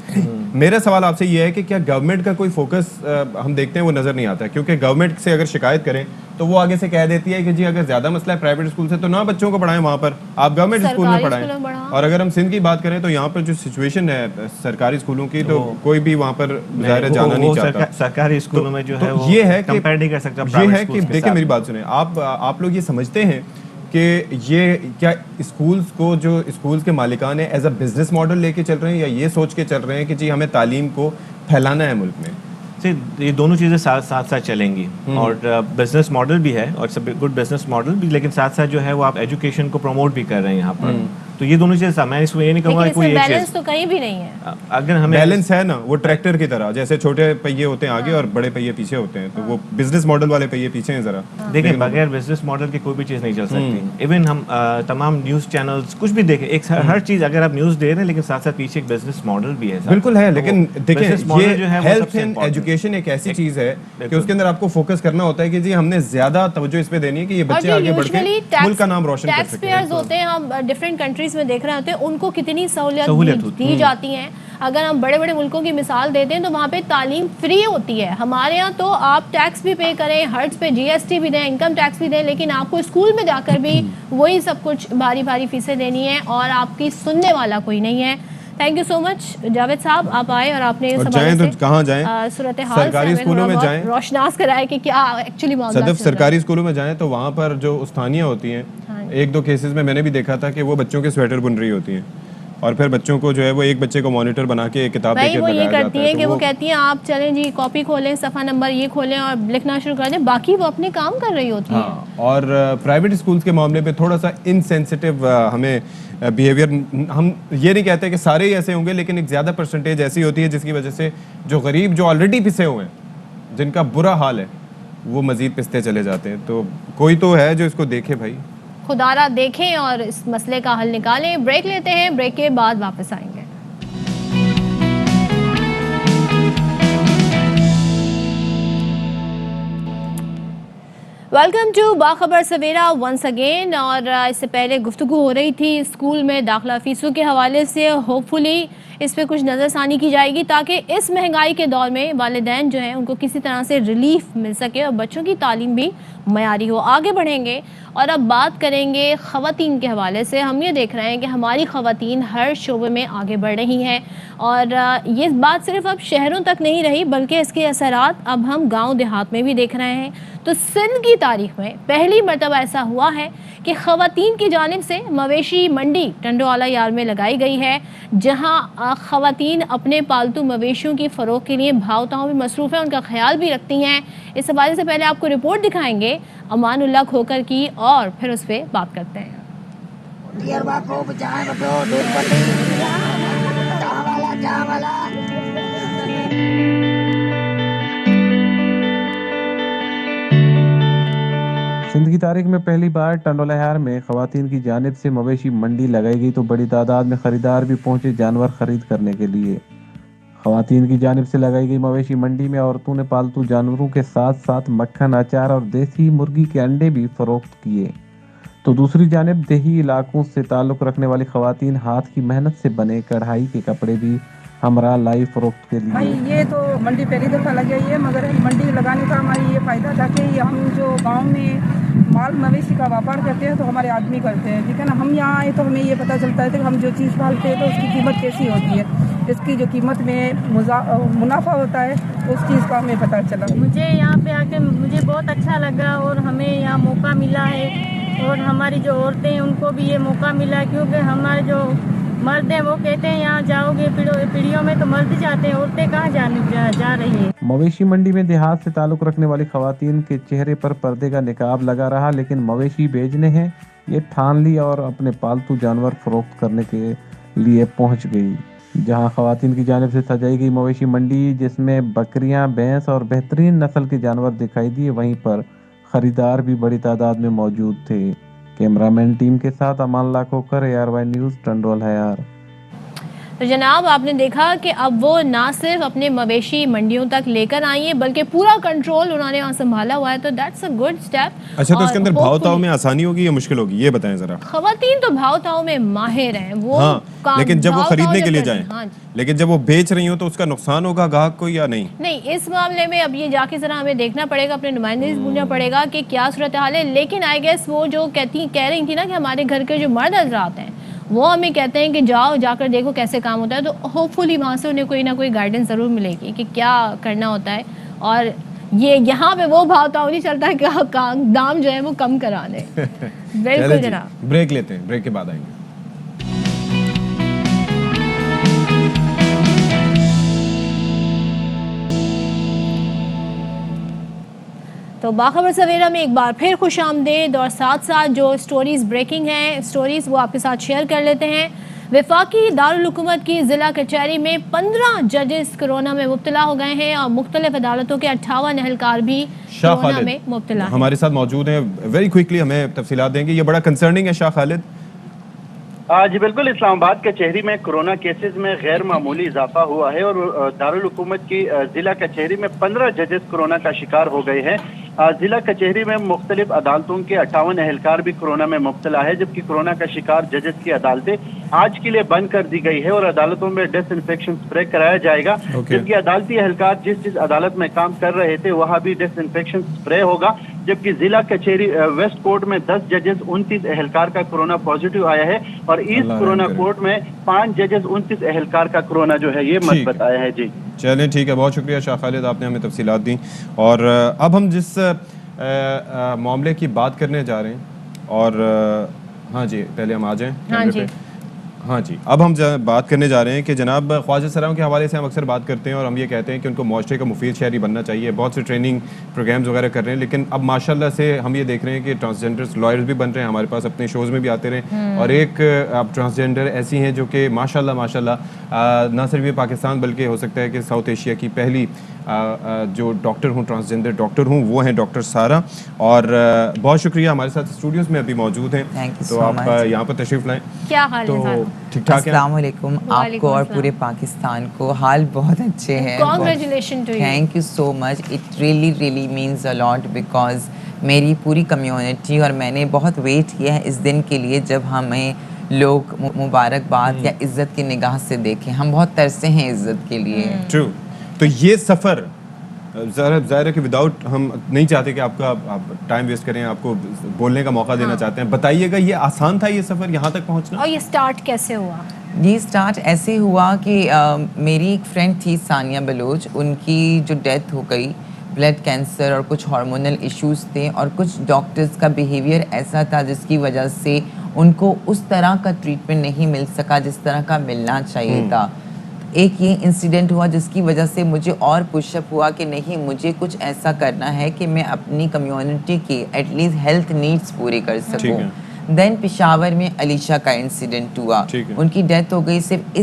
میرا سوال آپ سے یہ ہے کہ کیا گورنمنٹ کا کوئی فوکس ہم دیکھتے ہیں وہ نظر نہیں آتا, کیونکہ گورنمنٹ سے اگر شکایت کریں تو وہ آگے سے کہہ دیتی ہے کہ جی اگر زیادہ مسئلہ ہے پرائیویٹ اسکول سے تو نہ بچوں کو پڑھائیں وہاں پر, آپ گورنمنٹ اسکول میں پڑھائیں. اور اگر ہم سندھ کی بات کریں تو یہاں پر جو سچویشن ہے سرکاری اسکولوں کی, تو کوئی بھی وہاں پر ظاہر جانا نہیں چاہتا. سرکاری اسکولوں میں جو ہے یہ ہے کہ کمپیئر نہیں کر سکتا. یہ ہے کہ دیکھیں میری بات سنیں, آپ لوگ یہ سمجھتے ہیں کہ یہ کیا اسکولس کو جو اسکولس کے مالکان ہیں ایز اے بزنس ماڈل لے کے چل رہے ہیں, یا یہ سوچ کے چل رہے ہیں کہ جی ہمیں تعلیم کو پھیلانا ہے ملک میں؟ یہ دونوں چیزیں ساتھ چلیں گی, اور بزنس ماڈل بھی ہے اور گڈ بزنس ماڈل بھی, لیکن ساتھ جو ہے وہ آپ ایجوکیشن کو پروموٹ بھی کر رہے ہیں یہاں پر. تو یہ دونوں چیزیں میں اس میں یہ نہیں کہوں گا کوئی ایک بیلنس چیز تو کہیں بھی نہیں ہے. اگر ہمیں بیلنس ہے نا, وہ ٹریکٹر کی طرح, جیسے چھوٹے پہیے ہوتے ہیں آگے اور بڑے پہیے پیچھے ہوتے ہیں, تو وہ بزنس ماڈل والے پہیے پیچھے ہیں ذرا. دیکھیں بغیر بزنس ماڈل کی کوئی بھی چیز نہیں چل سکتی. ایون ہم تمام نیوز چینلز کچھ بھی دیکھیں, ایک ہر چیز اگر آپ نیوز دے رہے ہیں لیکن ساتھ ساتھ پیچھے ایک بزنس ماڈل بھی ہے. بالکل ہے, لیکن دیکھیں یہ جو ہے ہیلتھ اینڈ ایجوکیشن ایک ایسی چیز ہے کہ اس کے اندر آپ کو فوکس کرنا ہوتا ہے کہ جی ہم نے زیادہ توجہ اس پہ دینی ہے کہ یہ بچے آگے بڑھ کے ملک کا نام روشن کر سکیں. ٹیکس پیئرز ہوتے ہیں, ہم ڈفرینٹ کنٹریز میں دیکھ رہے ہوتے ہیں ان کو کتنی سہولیت دی جاتی ہیں. اگر ہم بڑے بڑے ملکوں کی مثال دیتے ہیں تو وہاں پہ تعلیم فری ہوتی ہے. ہمارے یہاں تو آپ ٹیکس بھی پے کریں, ہرٹس پہ جی ایس ٹی بھی دیں, انکم ٹیکس بھی دیں, لیکن آپ کو اسکول میں جا کر بھی وہی سب کچھ بھاری بھاری فیسیں دینی ہے اور آپ کی سننے والا کوئی نہیں ہے. تھینک یو سو مچ جاوید صاحب, آپ آئے اور آپ نے کہاں جائیں, صورتحال سرکاری اسکولوں میں جائیں, روشناس کرایا کہ کیا ایکچولی معاملات. صدف سرکاری اسکولوں میں جائیں تو وہاں پر جو استانیاں ہوتی ہیں, ایک دو کیسز میں نے بھی دیکھا تھا کہ وہ بچوں کے سویٹر بن رہی ہوتی ہیں اور پھر بچوں کو جو ہے وہ ایک بچے کو مانیٹر بنا کے ایک کتاب دے کے وہ یہ کرتی ہیں کہ وہ کہتی ہیں آپ چلیں جی کاپی کھولیں, صفحہ نمبر یہ کھولیں اور لکھنا شروع کر دیں, باقی وہ اپنے کام کر رہی ہوتی ہیں. اور پرائیویٹ اسکولس کے معاملے پہ تھوڑا سا انسینسٹیو ہمیں بیہیویئر, ہم یہ نہیں کہتے کہ سارے ہی ایسے ہوں گے, لیکن ایک زیادہ پرسنٹیج ایسی ہوتی ہے جس کی وجہ سے جو غریب جو آلریڈی پسے ہوئے ہیں, جن کا برا حال ہے, وہ مزید پستے چلے جاتے ہیں. تو کوئی تو ہے جو اس کو دیکھے بھائی, خدا را دیکھیں اور اس مسئلے کا حل نکالیں. بریک لیتے ہیں, بریک کے بعد واپس آئیں گے. ویلکم ٹو باخبر سویرا ونس اگین. اور اس سے پہلے گفتگو ہو رہی تھی اسکول میں داخلہ فیسوں کے حوالے سے. ہوپ فلی اس پہ کچھ نظر ثانی کی جائے گی تاکہ اس مہنگائی کے دور میں والدین جو ہیں ان کو کسی طرح سے ریلیف مل سکے اور بچوں کی تعلیم بھی معیاری ہو. آگے بڑھیں گے اور اب بات کریں گے خواتین کے حوالے سے. ہم یہ دیکھ رہے ہیں کہ ہماری خواتین ہر شعبے میں آگے بڑھ رہی ہیں اور یہ بات صرف اب شہروں تک نہیں رہی بلکہ اس کے اثرات اب ہم گاؤں دیہات میں بھی دیکھ رہے ہیں. تو سندھ کی تاریخ میں پہلی مرتبہ ایسا ہوا ہے کہ خواتین کی جانب سے مویشی منڈی ٹنڈوالہ یار میں لگائی گئی ہے, جہاں خواتین اپنے پالتو مویشیوں کی فروخت کے لیے بھاؤ تاؤ میں مصروف ہیں, ان کا خیال بھی رکھتی ہیں. اس حوالے سے پہلے آپ کو رپورٹ دکھائیں گے امان اللہ کھوکر کی اور پھر اس پہ بات کرتے ہیں. سندھ کی تاریخ میں پہلی بار ٹنڈوالہ یار میں خواتین کی جانب سے مویشی منڈی لگائی گئی تو بڑی تعداد میں خریدار بھی پہنچے جانور خرید کرنے کے لیے. خواتین کی جانب سے لگائی گئی مویشی منڈی میں عورتوں نے پالتو جانوروں کے ساتھ ساتھ مکھن, اچار اور دیسی مرغی کے انڈے بھی فروخت کیے. تو دوسری جانب دیہی علاقوں سے تعلق رکھنے والی خواتین ہاتھ کی محنت سے بنے کڑھائی کے کپڑے بھی ہمراہ لائی فروخت کے لیے. یہ تو منڈی پہلی دفعہ لگائی ہے, مگر منڈی لگانے کا ہماری یہ فائدہ تھا کہ ہم جو گاؤں میں مال مویشی کا ویاپار کرتے ہیں تو ہمارے آدمی کرتے ہیں, ٹھیک ہے نا. ہم یہاں آئے تو ہمیں یہ پتہ چلتا ہے کہ ہم جو چیز پالتے ہیں تو اس کی قیمت کیسی ہوتی ہے, اس کی جو قیمت میں منافع ہوتا ہے اس چیز کا ہمیں پتہ چلا. مجھے یہاں پہ آ کے مجھے بہت اچھا لگا اور ہمیں یہاں موقع ملا ہے اور ہماری جو عورتیں ہیں ان کو بھی یہ موقع ملا, کیونکہ ہمارے جو مرد ہیں وہ کہتے ہیں یہاں جاؤ گے پیڑھیوں میں تو مرد جاتے ہیں, عورتیں کہاں جا رہی ہیں. مویشی منڈی میں دیہات سے تعلق رکھنے والی خواتین کے چہرے پر پردے کا نقاب لگا رہا, لیکن مویشی بیچنے ہیں یہ ٹھان لی اور اپنے پالتو جانور فروخت کرنے کے لیے پہنچ گئی. جہاں خواتین کی جانب سے سجائی گئی مویشی منڈی جس میں بکریاں, بھینس اور بہترین نسل کے جانور دکھائی دیے, وہیں پر خریدار بھی بڑی تعداد میں موجود تھے. کیمرہ مین ٹیم کے ساتھ امان اللہ کھوکر, ARY نیوز, ٹنڈوالہ یار. تو جناب آپ نے دیکھا کہ اب وہ نہ صرف اپنے مویشی منڈیوں تک لے کر آئی ہیں بلکہ پورا کنٹرول انہوں نے وہاں سنبھالا ہوا ہے, تو دیٹس اے گڈ اسٹیپ. اچھا, تو اس کے اندر بھاؤ تاؤ میں آسانی ہوگی یا مشکل ہوگی, یہ بتائیں ذرا. خواتین تو بھاؤ تاؤ میں ماہر ہیں, وہ لیکن جب وہ خریدنے کے لیے جائیں, لیکن جب وہ بیچ رہی ہوں تو اس کا نقصان ہوگا گاہک کو یا نہیں؟ نہیں, اس معاملے میں اب یہ جا کے ذرا ہمیں دیکھنا پڑے گا, اپنے نمائندے سے پوچھنا پڑے گا کہ کیا صورتحال ہے. لیکن آئی گیس وہ جو کہہ رہی تھی نا کہ ہمارے گھر کے جو مرد حضرات ہیں وہ ہمیں کہتے ہیں کہ جاؤ جا کر دیکھو کیسے کام ہوتا ہے, تو ہوپ فلی وہاں سے انہیں کوئی نہ کوئی گائیڈنس ضرور ملے گی کہ کیا کرنا ہوتا ہے. اور یہ یہاں پہ وہ بھاؤ تاؤ نہیں چلتا کہ دام جو ہے وہ کم کرا دیں. بالکل جناب, بریک لیتے ہیں, بریک کے بعد آئیں گے. تو باخبر سویرا میں ایک بار پھر خوش آمدید، اور ساتھ ساتھ جو سٹوریز بریکنگ ہیں اسٹوریز وہ آپ کے ساتھ شیئر کر لیتے ہیں۔ وفاقی دارالحکومت کی ضلع کچہری میں 15 ججز کورونا میں مبتلا ہو گئے ہیں، اور مختلف عدالتوں کے 58 اہلکار بھی کورونا میں مبتلا ہیں۔ ہمارے ساتھ موجود ہیں، ویری کوئکلی ہمیں تفصیلات دیں گے، یہ بڑا کنسرننگ ہے شاہ خالد۔ جی بالکل، اسلام آباد کچہری میں کورونا کیسز میں غیر معمولی اضافہ ہوا ہے، اور دارالحکومت کی ضلع کچہری میں 15 ججز کورونا کا شکار ہو گئے ہیں۔ ضلع کچہری میں مختلف عدالتوں کے 58 اہلکار بھی کورونا میں مبتلا ہے، جبکہ کورونا کا شکار ججز کی عدالتیں آج کے لیے بند کر دی گئی ہے، اور عدالتوں میں ڈس انفیکشن اسپرے کرایا جائے گا، جبکہ عدالتی اہلکار جس عدالت میں کام کر رہے تھے وہاں بھی ڈس انفیکشن اسپرے ہوگا، جبکہ ضلع کچہری ویسٹ کورٹ میں 10 ججز 29 اہلکار کا کورونا پازیٹیو آیا ہے، اور ایسٹ کورونا کورٹ میں 5 ججز 29 اہلکار کا کورونا جو ہے یہ مثبت آیا ہے۔ جی چلیں ٹھیک ہے، بہت شکریہ شاہ خالد، آپ نے ہمیں تفصیلات دیں۔ اور اب ہم جس معاملے کی بات کرنے جا رہے ہیں، اور ہاں جی پہلے ہم آ جائیں ہاں جی اب ہم بات کرنے جا رہے ہیں کہ جناب خواجہ سراؤں کے حوالے سے ہم اکثر بات کرتے ہیں، اور ہم یہ کہتے ہیں کہ ان کو معاشرے کا مفید شہری بننا چاہیے، بہت سے ٹریننگ پروگرامز وغیرہ کر رہے ہیں، لیکن اب ماشاءاللہ سے ہم یہ دیکھ رہے ہیں کہ ٹرانسجینڈرز لائرز بھی بن رہے ہیں، ہمارے پاس اپنے شوز میں بھی آتے رہے، اور ایک اب ٹرانسجینڈر ایسی ہیں جو کہ ماشاءاللہ نہ صرف یہ پاکستان بلکہ ہو سکتا ہے کہ ساؤتھ ایشیا کی پہلی جو ڈاکٹر ہوں، ٹرانسجینڈر ڈاکٹر ہوں، وہ ہیں ڈاکٹر سارا، اور بہت شکریہ، ہمارے ساتھ اسٹوڈیوز میں ابھی موجود ہیں، تو آپ یہاں پر تشریف لائیں۔ کیا حال ہے؟ ٹھیک ٹھاک ہے؟ السلام علیکم آپ کو اور پورے پاکستان کو، حال بہت اچھے ہیں، Congratulations to you. Thank you so much, it really means a lot, because میری پوری کمیونٹی اور میں نے بہت ویٹ کیا ہے اس دن کے لیے جب ہمیں لوگ مبارکباد یا عزت کی نگاہ سے دیکھیں، ہم بہت ترسے ہیں عزت کے لیے۔ ٹرو، تو یہ سفر ظاہر ہے کہ وداؤٹ، ہم نہیں چاہتے کہ آپ ٹائم ویسٹ کریں، آپ کو بولنے کا موقع دینا چاہتے ہیں، بتائیے گا یہ آسان تھا یہ سفر یہاں تک پہنچنا؟ اور یہ سٹارٹ کیسے ہوا؟ یہ سٹارٹ ایسے ہوا کہ میری ایک فرینڈ تھی ثانیہ بلوچ، ان کی جو ڈیتھ ہو گئی، بلڈ کینسر اور کچھ ہارمونل ایشوز تھے، اور کچھ ڈاکٹرز کا بیہیویئر ایسا تھا جس کی وجہ سے ان کو اس طرح کا ٹریٹمنٹ نہیں مل سکا جس طرح کا ملنا چاہیے تھا۔ ایک یہ انسیڈنٹ ہوا جس کی وجہ سے مجھے اور پش اپ ہوا کہ نہیں، مجھے کچھ ایسا کرنا ہے کہ میں اپنی کمیونٹی کی ایٹ لیسٹ ہیلتھ نیڈس پورے کر سکوں۔ دین پشاور میں علیشہ کا انسیڈنٹ ہوا، ان کی ڈیتھ ہو گئی صرف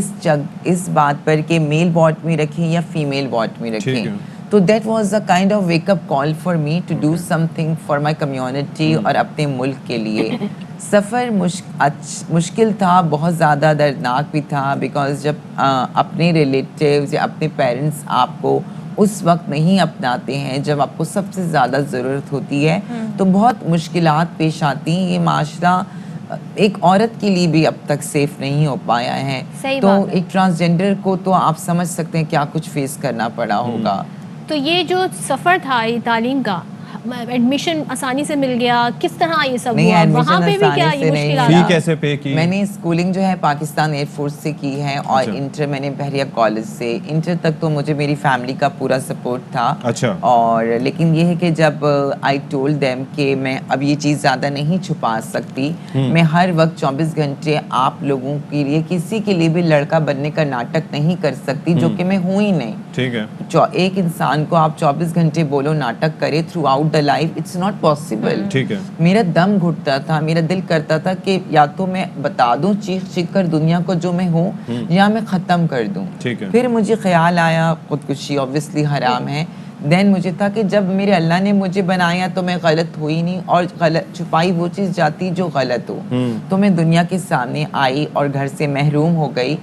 اس بات پر کہ میل وارڈ میں رکھیں یا فیمیل وارڈ میں رکھیں، تو that was a kind of wake up call for me to do something for my community اور اپنے ملک کے لیے۔ سفر مشکل تھا، بہت زیادہ دردناک بھی تھا، بیکاز جب اپنے ریلیٹیوز یا اپنے پیرنٹس آپ کو اس وقت نہیں اپناتے ہیں جب آپ کو سب سے زیادہ ضرورت ہوتی ہے، تو بہت مشکلات پیش آتی ہیں۔ یہ معاشرہ ایک عورت کے لیے بھی اب تک سیف نہیں ہو پایا ہے، تو ایک ٹرانسجینڈر کو تو آپ سمجھ سکتے ہیں کیا کچھ فیس کرنا پڑا ہوگا۔ تو یہ جو سفر تھا یہ تعلیم کا، ایڈمیشن آسانی سے مل گیا، کس طرح یہ سب ہوا؟ وہاں پہ بھی کیا یہ مشکلات؟ فی کیسے پے کی؟ میں نے اسکولنگ جو ہے پاکستان ایئر فورس سے کی ہے، اور انٹر میں نے بحریہ کالج سے۔ انٹر تک تو مجھے میری فیملی کا پورا سپورٹ تھا، اور لیکن یہ ہے کہ جب آئی ٹولڈ دیم کہ میں اب یہ چیز زیادہ نہیں چھپا سکتی، میں ہر وقت 24 گھنٹے آپ لوگوں کے لیے کسی کے لیے بھی لڑکا بننے کا ناٹک نہیں کر سکتی، جو کہ میں ہوں ہی نہیں۔ ٹھیک ہے، ایک انسان کو آپ 24 گھنٹے بولو ناٹک کرے throughout the life, it's not possible. ٹھیک ہے، میرا دم گھٹتا تھا، میرا دل کرتا تھا کہ یا تو میں بتا دوں چیخ چیخ کر دنیا کو جو میں ہوں، یا میں ختم کر دوں۔ پھر مجھے خیال آیا خودکشی اوبویسلی حرام ہے، دین مجھے تھا کہ جب میرے اللہ نے مجھے بنایا تو میں غلط ہوئی نہیں، اور چھپائی وہ چیز جاتی جو غلط ہو، تو میں دنیا کے سامنے آئی اور گھر سے محروم ہو گئی۔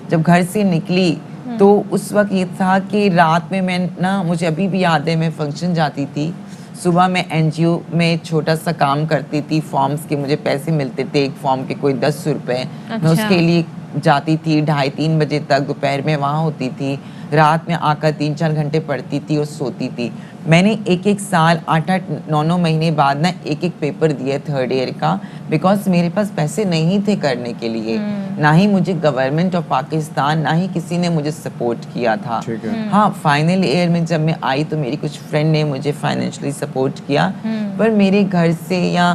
جب گھر سے نکلی تو اس وقت یہ تھا کہ رات میں مجھے ابھی بھی یاد ہے، میں فنکشن جاتی تھی، صبح میں این جی او میں چھوٹا سا کام کرتی تھی، فارمز کے مجھے پیسے ملتے تھے، ایک فارم کے کوئی 10 روپے، میں اس کے لیے جاتی تھی 2:30-3 بجے تک، دوپہر میں وہاں ہوتی تھی، رات میں آ کر 3-4 گھنٹے پڑھتی تھی اور سوتی تھی۔ میں نے ایک سال 8-9 مہینے بعد ایک پیپر دیا 3rd ایئر کا، بیکاز میرے پاس پیسے نہیں تھے کرنے کے لیے، نہ ہی مجھے گورنمنٹ آف پاکستان، نہ ہی کسی نے مجھے سپورٹ کیا تھا۔ ہاں، فائنل ایئر میں جب میں آئی تو میری کچھ فرینڈ نے مجھے فائنینشلی سپورٹ کیا، پر میرے گھر سے یا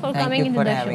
for coming into the show.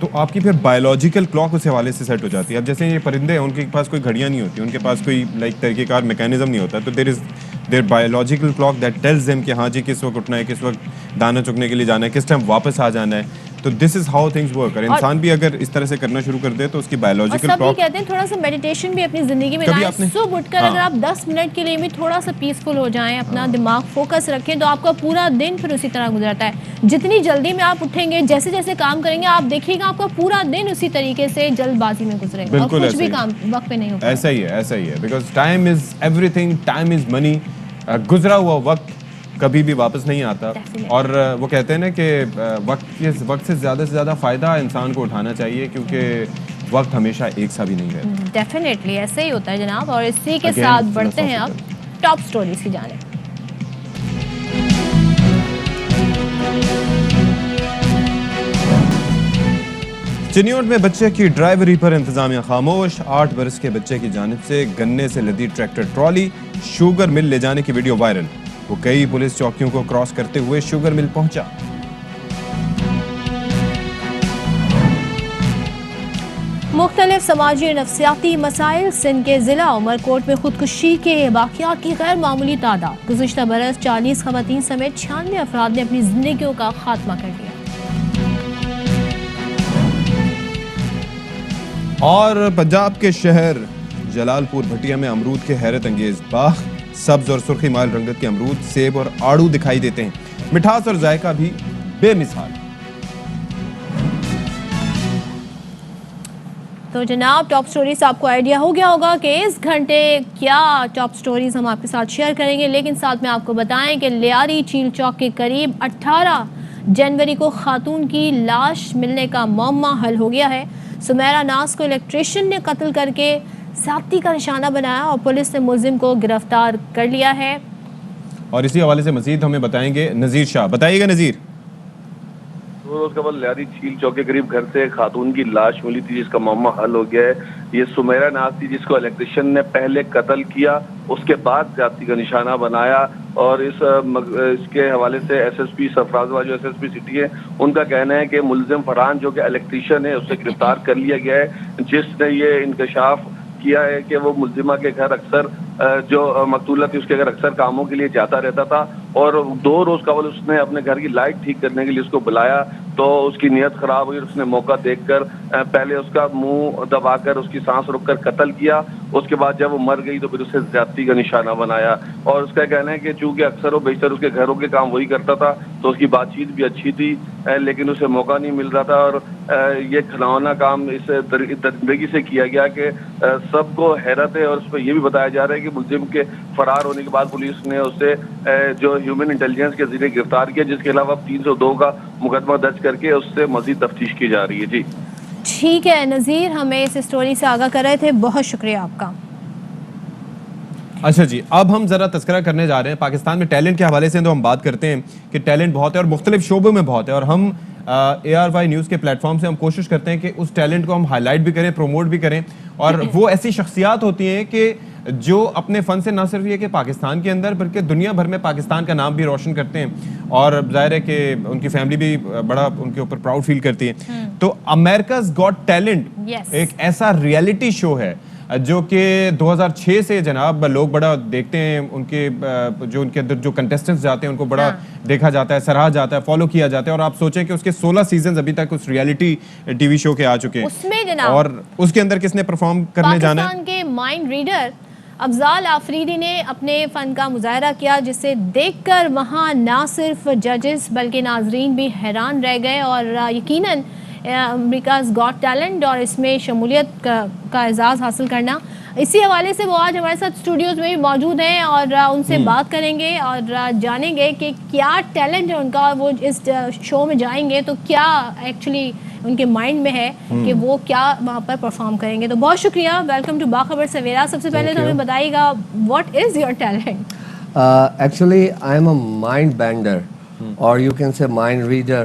تو آپ کی پھر بایولوجیکل کلاک اس حوالے سے سیٹ ہو جاتی ہے. اب جیسے یہ پرندے ہیں ان کے پاس کوئی گھڑیاں نہیں ہوتی, ان کے پاس کوئی طریقہ کار میکینزم نہیں ہوتا, تو there is their biological clock that tells them کہ ہاں جی کس وقت اٹھنا ہے, کس وقت دانا چگنے کے لیے جانا ہے, کس ٹائم واپس آ جانا ہے. تو دس از ہاؤ تھنگز ورک. اور انسان بھی اگر اس طرح سے کرنا شروع کر دے تو اس کی بایولوجیکل کلاک. سب کہتے ہیں تھوڑا سا میڈیٹیشن بھی اپنی زندگی میں لائیں. صبح اٹھ کر اگر آپ 10 منٹ کے لیے بھی تھوڑا سا پیسفل ہو جائیں, اپنا دماغ فوکس رکھیں, تو آپ کا پورا دن پھر اسی طرح گزرتا ہے. جتنی جلدی میں آپ اٹھیں گے, جیسے جیسے کام کریں گے, آپ دیکھیے گا آپ کا پورا دن اسی طریقے سے جلد بازی میں گزرے گا, اور کچھ بھی کام وقت پہ نہیں ہوگا. ایسا ہی ہے because time is everything, time is money. گزرا ہوا وقت کبھی بھی واپس نہیں آتا, اور وہ کہتے ہیں نا کہ وقت سے زیادہ فائدہ انسان کو اٹھانا چاہیے, کیونکہ وقت ہمیشہ ایک سا بھی نہیں رہتا. ڈیفینیٹلی ایسے ہی ہوتا ہے جناب. اور اسی کے ساتھ بڑھتے ہیں اب ٹاپ سٹوریز کی جانب. چنیوٹ میں بچے کی ڈرائیوری پر انتظامیہ خاموش. 8 برس کے بچے کی جانب سے گنے سے لدی ٹریکٹر ٹرالی شوگر مل لے جانے کی ویڈیو وائرل. وہ کئی پولیس چوکیوں کو کراس کرتے ہوئے شوگر مل پہنچا. مختلف سماجی اور نفسیاتی مسائل. سندھ کے ضلع عمر کوٹ میں خودکشی کے واقعات کی غیر معمولی تعداد. گزشتہ برس 40 خواتین سمیت 96 افراد نے اپنی زندگیوں کا خاتمہ کر دیا. اور پنجاب کے شہر جلال پور بھٹیا میں امرود کے حیرت انگیز باغ. سبز اور سرخی مائل رنگت کے امرود, سیب اور آڑو دکھائی دیتے ہیں. مٹھاس اور ذائقہ بھی بے مثال. تو جناب ٹاپ سٹوریز آپ کو آئیڈیا ہو گیا ہوگا کہ اس گھنٹے کیا ٹاپ سٹوریز ہم آپ کے ساتھ شیئر کریں گے, لیکن ساتھ میں آپ کو بتائیں کہ لیاری چیل چوک کے قریب 18 جنوری کو خاتون کی لاش ملنے کا معمہ حل ہو گیا ہے. سمیرہ ناز کو الیکٹریشین نے قتل کر کے زیادتی کا نشانہ بنایا, اور پولیس نے ملزم کو گرفتار کر لیا ہے. اور اسی حوالے سے مزید ہمیں بتائیں گے نذیر شاہ. بتائیے گا نذیر. 2 روز قبل لیاری چیل چوک کے قریب گھر سے خاتون کی لاش ملی تھی جس کا معمہ حل ہو گیا ہے. یہ سمیرہ ناز تھی جس کو الیکٹریشین نے پہلے قتل کیا, اس کے بعد زیادتی کا نشانہ بنایا. اور اس کے حوالے سے ایس ایس پی سرفراز جو ایس ایس پی سٹی ہے, ان کا کہنا ہے کہ ملزم فرحان جو کہ الیکٹریشین ہے اسے گرفتار کر لیا گیا ہے, جس نے یہ انکشاف کیا ہے کہ وہ ملزمہ کے گھر اکثر جو مقتولہ تھی اس کے گھر اکثر کاموں کے لیے جاتا رہتا تھا. اور 2 روز قبل اس نے اپنے گھر کی لائٹ ٹھیک کرنے کے لیے اس کو بلایا, تو اس کی نیت خراب ہوئی. اس نے موقع دیکھ کر پہلے اس کا منہ دبا کر اس کی سانس روک کر قتل کیا. اس کے بعد جب وہ مر گئی تو پھر اسے زیادتی کا نشانہ بنایا. اور اس کا کہنا ہے کہ چونکہ اکثر و بیشتر اس کے گھروں کے کام وہی کرتا تھا تو اس کی بات چیت بھی اچھی تھی, لیکن اسے موقع نہیں مل رہا تھا. اور یہ کھلونا کام اس درندگی سے کیا گیا کہ سب کو حیرت ہے. اور اس پہ یہ بھی بتایا جا رہا ہے کہ ملزم کے فرار ہونے کے بعد پولیس نے اسے جو ہیومن انٹیلیجنس کے ذریعے گرفتار کیا, جس کے علاوہ 302 کا مقدمہ درج کر کے اس سے مزید تفتیش کی جا رہی ہے. جی ٹھیک ہے نذیر, ہمیں اس اسٹوری سے آگاہ کر رہے تھے, بہت شکریہ آپ کا. اچھا جی, اب ہم ذرا تذکرہ کرنے جا رہے ہیں پاکستان میں ٹیلنٹ کے حوالے سے. تو ہم بات کرتے ہیں کہ ٹیلنٹ بہت ہے اور مختلف شعبوں میں بہت ہے, اور ہم ARY نیوز کے پلیٹ فارم سے ہم کوشش کرتے ہیں کہ اس ٹیلنٹ کو ہم ہائی لائٹ بھی کریں, پروموٹ بھی کریں. اور وہ ایسی شخصیات ہوتی ہیں کہ جو اپنے فن سے نہ صرف یہ کہ پاکستان کے اندر بلکہ دنیا بھر میں پاکستان کا نام بھی روشن کرتے ہیں, اور ظاہر ہے کہ ان کی فیملی بھی بڑا ان کے اوپر پراؤڈ فیل کرتی ہے. تو امیرکاز گاٹ ٹیلنٹ ایک ایسا ریئلٹی شو ہے جو کہ 2006 سے جناب لوگ بڑا دیکھتے ہیں. ان کے جو ان کے اندر جو کنٹیسٹنٹس جاتے ہیں ان کو بڑا دیکھا جاتا ہے, سراہا جاتا ہے, فالو کیا جاتا ہے. اور آپ سوچیں کہ اس کے 16 سیزنز ابھی تک اس ریئلٹی ٹی وی شو کے آ چکے ہیں, اور اس کے اندر کس نے پرفارم کرنے جانا ہے. پاکستان کے مائنڈ ریڈر افضال آفریدی نے اپنے فن کا مظاہرہ کیا, جسے دیکھ کر وہاں نہ صرف ججز بلکہ ناظرین بھی حیران رہ گئے. اور یقیناً امریکاز گاٹ ٹیلنٹ اور اس میں شمولیت کا اعزاز حاصل کرنا, اسی حوالے سے وہ آج ہمارے ساتھ اسٹوڈیوز میں بھی موجود ہیں, اور ان سے بات کریں گے اور جانیں گے کہ کیا ٹیلنٹ ہے ان کا. وہ اس شو میں جائیں گے تو کیا ایکچولی ان کے مائنڈ میں ہے کہ وہ کیا وہاں پر پرفارم کریں گے. تو بہت شکریہ, ویلکم ٹو باخبر سویرا. سب سے پہلے تو ہمیں بتائیے گا what is your talent. Actually I'm a mind bender or you can say mind reader.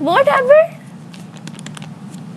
What happened?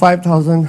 5000।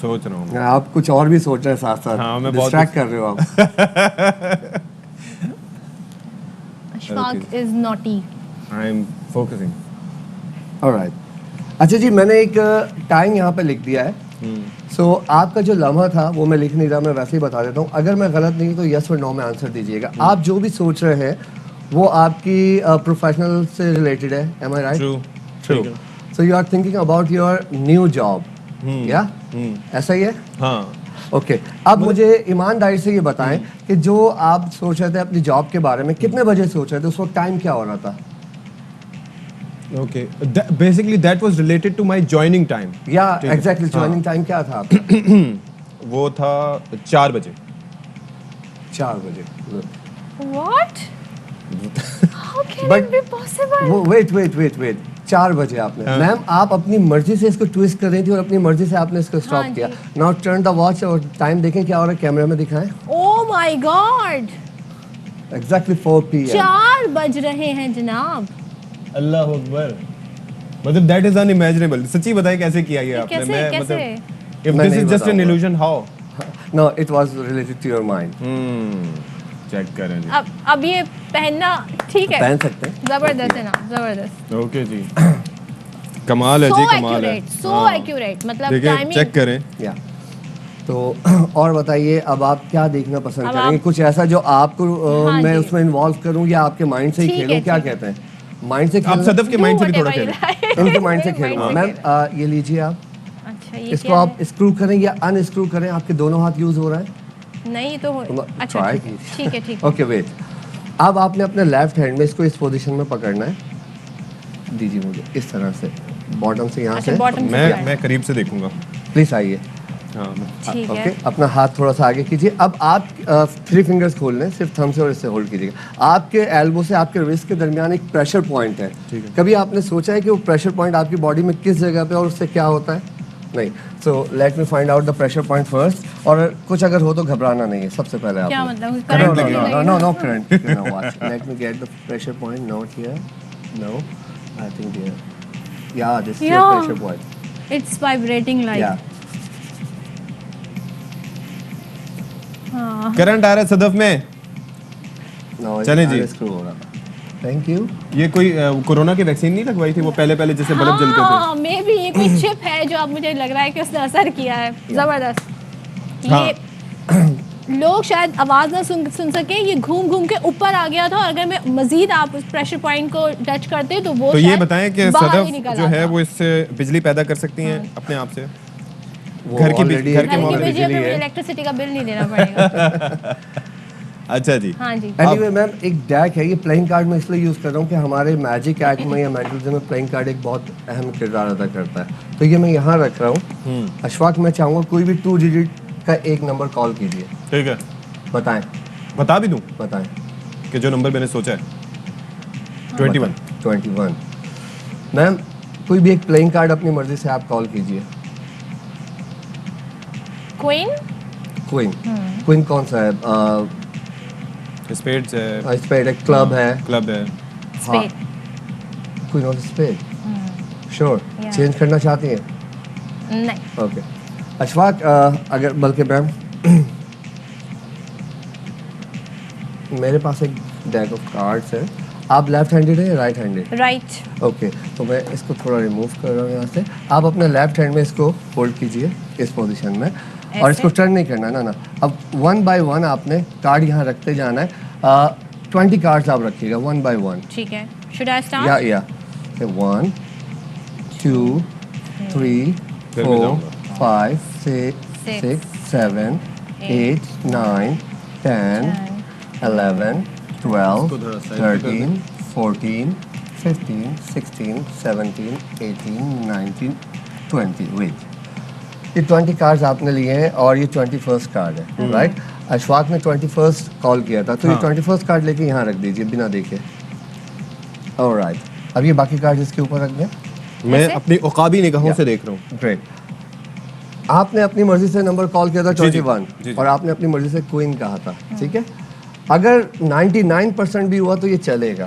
سوچ رہا ہوں آپ کچھ اور بھی سوچ رہے ہیں ساتھ ساتھ, ڈسٹریکٹ کر رہے ہو آپ. Ashfaq is naughty. I'm focusing. Alright. اچھا جی, میں نے ایک ٹائم یہاں پہ لکھ دیا ہے. سو آپ کا جو لمحہ تھا وہ میں لکھ نہیں رہا, میں ویسے ہی بتا دیتا ہوں. اگر میں غلط نہیں تو یس اور نو میں آنسر دیجیے گا. آپ جو بھی سوچ رہے ہیں وہ آپ کی پروفیشنل سے ریلیٹڈ ہے. Am I right? True. So you are thinking about your new job, یا ایسا ہی ہے؟ ہاں. اوکے, اب مجھے ایمانداری سے یہ بتائیں کہ جو آپ سوچ رہے تھے اپنی جاب کے بارے میں, کتنے بجے سوچ رہے تھے, اس وقت ٹائم کیا ہو رہا تھا؟ Okay, basically that was related to my joining time. Yeah, exactly. Joining time کیا تھا آپ کا؟ وہ تھا 4 بجے. 4 بجے. What? How can it be possible? Wait. 4 بجے آپ نے. میم آپ اپنی مرضی سے اس کو ٹویسٹ کر رہی تھی اور اپنی مرضی سے آپ نے اس کو اسٹاپ کیا. Now turn the watch اور ٹائم دیکھیں کیا ہو رہا ہے, کیمرے میں دکھائیں. Oh my God! Exactly 4 PM. 4 بج رہے ہیں جناب. اللہ اکبر. مطلب دیٹ از unimaginable. سچی بتائیے کیسے کیا یہ آپ نے؟ میں مطلب if this is just an illusion, how? No, it was related to your mind. Check کریں جی. اب یہ پہننا ٹھیک ہے, پہن سکتے ہیں, زبردست ہے نا, زبردست. اوکے جی, کمال ہے جی, کمال ہے. سو ایکوریٹ, مطلب ٹائمنگ چیک کریں. یا تو اور بتائیے اب آپ کیا دیکھنا پسند کریں گے؟ کچھ ایسا جو آپ کو میں اس میں انوالو کروں یا آپ کے مائنڈ سے ہی کھیلوں, کیا کہتے ہیں؟ مائنڈ سے آپ صدف کے مائنڈ سے بھی تھوڑا کھیلیں, ان کے مائنڈ سے کھیلوں. میم یہ لیجیے آپ, اس کو آپ اسکرو کریں یا ان اسکرو کریں, آپ کے دونوں ہاتھ یوز ہو رہا ہے؟ نہیں تو اچھا ٹھیک ہے. Okay wait. اب آپ نے اپنے لیفٹ ہینڈ میں اس کو اس پوزیشن میں پکڑنا ہے. دیجیے مجھے اس طرح سے, باٹم سے, یہاں سے. میں قریب سے دیکھوں گا, پلیز آئیے. اوکے, اپنا ہاتھ تھوڑا سا آگے کیجیے. اب آپ 3 فنگرز کھول لیں, صرف تھم سے اور اس سے ہولڈ کیجیے گا. آپ کے ایلبو سے آپ کے رسٹ کے درمیان ایک پریشر پوائنٹ ہے. کبھی آپ نے سوچا ہے کہ وہ پریشر پوائنٹ آپ کی باڈی میں کس جگہ پہ اور اس سے کیا ہوتا ہے؟ نہیں. So let me find out the pressure point first. اور کچھ اگر ہو تو گھبرانا نہیں ہے. سب سے پہلے آپ no current. Let me get the pressure point. Not here. No, I think here. یا this is your pressure point. It's vibrating like. Current آ رہا ہے صدف میں. چلیں جی, تھینک یو. یہ کوئی کورونا کی ویکسین نہیں لگوائی تھی وہ پہلے جیسے بلب جلتے تھے؟ میں بھی یہ کوئی چپ ہے جو اب مجھے لگ رہا ہے کہ اس نے اثر کیا ہے. زبردست. یہ لوگ شاید آواز نہ سن سکے, یہ گھوم کے اوپر آ گیا تھا, اور اگر میں مزید آپ اس پریشر پوائنٹ کو ٹچ کرتے تو وہ یہ بتائیں کہ صدف جو ہے وہ اس سے بجلی پیدا کر سکتی ہیں اپنے آپ سے؟ گھر کی بجلی ہے, الیکٹریسٹی کا بل نہیں دینا پڑے گا. اچھا جی. ہاں جی. اینی وے میم, ایک ڈیک ہے, یہ پلئنگ کارڈ میں اس لیے یوز کر رہا ہوں کہ ہمارے میجک ایکٹ میں یا مینٹلزم میں پلئنگ کارڈ ایک بہت اہم کردار ادا کرتا ہے. تو یہ میں یہاں رکھ رہا ہوں. اشفاق, میں چاہوں گا کوئی بھی 2 ڈیجٹ کا ایک نمبر کال کیجیے. ٹھیک ہے, بتائیں. بتا بھی دوں؟ بتائیں کہ جو نمبر میں نے سوچا ہے 21. میم کوئی بھی ایک پلئنگ کارڈ اپنی مرضی سے آپ کال کیجیے. کوئن کون سا ہے؟ اسپیڈ ہے. اسپیڈ ہے. کلب ہے. Queen of spade. Sure change کرنا چاہتی ہیں؟ نہیں. اوکے اشفاق, اگر بلکہ میم میرے پاس ایک ڈیک آف کارڈس ہے. آپ لیفٹ ہینڈیڈ ہے یا رائٹ ہینڈیڈ؟ رائٹ. اوکے, تو میں اس کو تھوڑا ریموو کر رہا ہوں یہاں سے. آپ اپنے لیفٹ ہینڈ میں اس کو ہولڈ کیجیے اس پوزیشن میں, اور اس کو ٹرن نہیں کرنا نا. اب 1 by 1 آپ نے کارڈ یہاں رکھتے جانا ہے. 20 کارڈز آپ رکھیے گا 1 by 1. ٹھیک ہے. Should I start? یا 1 2 3 4 5 6 7 8 9 10 11 12 13 14 15 16 17 18 19 20. ویٹ, یہ 20 کارڈز آپ نے لیے ہیں اور یہ 21st کارڈ ہے, رائٹ؟ اشفاق نے 21st کال کیا تھا, تو یہ 21st کارڈ لے کے یہاں رکھ دیجیے بنا دیکھے. آلرائٹ, اب یہ باقی کارڈ اس کے اوپر رکھ دیں. میں اپنی عقابی نگاہوں سے دیکھ رہا ہوں. گریٹ. آپ نے اپنی مرضی سے نمبر کال کیا تھا 21, اور آپ نے اپنی مرضی سے کوئن کہا تھا, ٹھیک ہے. اگر 99% بھی ہوا تو یہ چلے گا,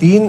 3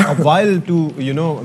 a while to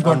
Got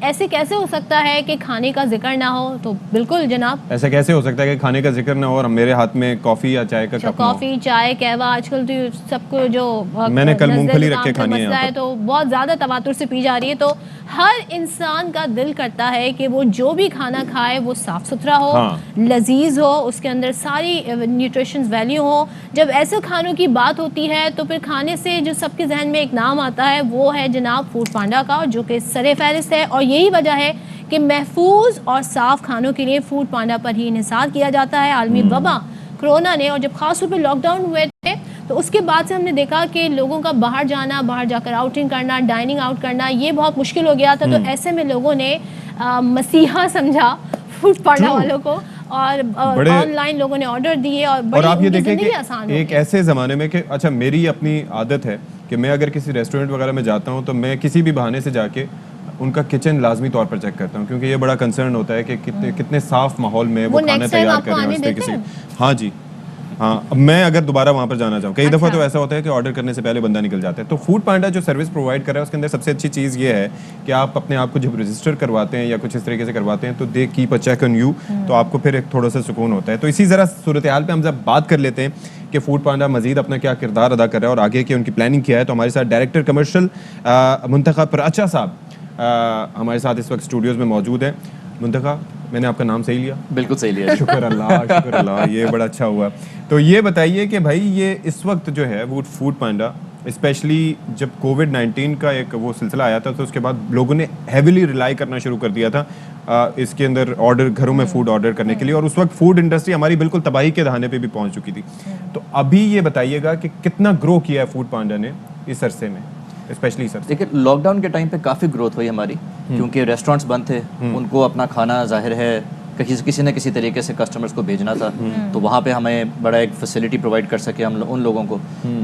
ایسے کیسے ہو سکتا ہے کہ کھانے کا ذکر نہ ہو؟ تو بالکل جناب، ایسا کیسے ہو سکتا ہے کہ کھانے کا ذکر نہ ہو اور میرے ہاتھ میں کافی یا چائے کا کپ نہ ہو؟ کافی، چائے، قہوہ آج کل تو سب کو جو میں نے کل مونگ پھلی رکھ کے کھانی ہے تو بہت زیادہ تواتر سے پی جا رہی ہے. تو ہر انسان کا دل کرتا ہے کہ وہ جو بھی کھانا کھائے وہ صاف ستھرا ہو، لذیذ ہو، اس کے اندر ساری نیوٹریشن ویلیو ہو. جب ایسے کھانوں کی بات ہوتی ہے تو پھر کھانے سے جو سب کے ذہن میں ایک نام آتا ہے وہ ہے جناب فوڈ پانڈا کا، جو کہ سر فہرست ہے. اور یہی وجہ ہے کہ محفوظ اور صاف کھانوں کے لیے فوڈ پانڈا پر ہی انحصار کیا جاتا ہے. عالمی وبا کرونا نے، اور جب خاص طور پہ لاک ڈاؤن ہوئے تھے تو اس کے بعد سے ہم نے دیکھا کہ لوگوں کا باہر جانا، باہر جا کر آؤٹنگ کرنا، ڈائننگ آؤٹ کرنا یہ بہت مشکل ہو گیا تھا. تو ایسے میں لوگوں نے مسیحا سمجھا فوڈ پانڈا والوں کو، اور آن لائن لوگوں نے آرڈر دیے اور آپ یہ دیکھیں کہ ایک ایسے زمانے میں کہ اچھا میری اپنی عادت ہے کہ میں اگر کسی ریسٹورینٹ وغیرہ میں جاتا ہوں تو میں کسی بھی بہانے سے جا کے ان کا کچن لازمی طور پر چیک کرتا ہوں، کیونکہ یہ بڑا کنسرن ہوتا ہے کہ کتنے صاف ماحول میں وہ کھانا تیار کر رہے ہیں اس طریقے سے. ہاں جی ہاں، میں اگر دوبارہ وہاں پر جانا چاہوں، کئی دفعہ تو ایسا ہوتا ہے کہ آرڈر کرنے سے پہلے بندہ نکل جاتا ہے. تو فوڈ پانڈا جو سروس پرووائڈ کر رہا ہے اس کے اندر سب سے اچھی چیز یہ ہے کہ آپ اپنے آپ کو جب رجسٹر کرواتے ہیں یا کچھ اس طریقے سے کرواتے ہیں تو they keep a check on you, تو آپ کو پھر ایک تھوڑا سا سکون ہوتا ہے. تو اسی ذرا صورتحال پہ ہم جب بات کر لیتے ہیں کہ فوڈ پانڈا مزید اپنا کیا کردار ادا کر رہا ہے اور آگے کی ان کی پلاننگ کیا ہے. تو ہمارے ساتھ ڈائریکٹر کمرشل منتخب پراچا صاحب ہمارے ساتھ اس وقت اسٹوڈیوز میں موجود ہیں. منتخب، میں نے آپ کا نام صحیح لیا؟ بالکل صحیح لیا. شکر اللہ، شکر اللہ، یہ بڑا اچھا ہوا. تو یہ بتائیے کہ بھائی یہ اس وقت جو ہے وہ فوڈ پانڈا اسپیشلی جب کووڈ-19 کا ایک وہ سلسلہ آیا تھا تو اس کے بعد لوگوں نے ہیویلی ریلائی کرنا شروع کر دیا تھا اس کے اندر آرڈر، گھروں میں فوڈ آرڈر کرنے کے لیے، اور اس وقت فوڈ انڈسٹری ہماری بالکل تباہی کے دہانے پہ بھی پہنچ چکی تھی. تو ابھی یہ بتائیے گا کہ کتنا گرو کیا ہے فوڈ پانڈا نے اس عرصے میں اسپیشلی؟ سر دیکھیں، لاک ڈاؤن کے ٹائم پہ کافی گروتھ ہوئی ہماری، کیونکہ ریسٹورینٹس بند تھے، ان کو اپنا کھانا ظاہر ہے کسی نہ کسی طریقے سے کسٹمرز کو بھیجنا تھا. تو وہاں پہ ہمیں بڑا ایک فیسلٹی پرووائڈ کر سکے ہم ان لوگوں کو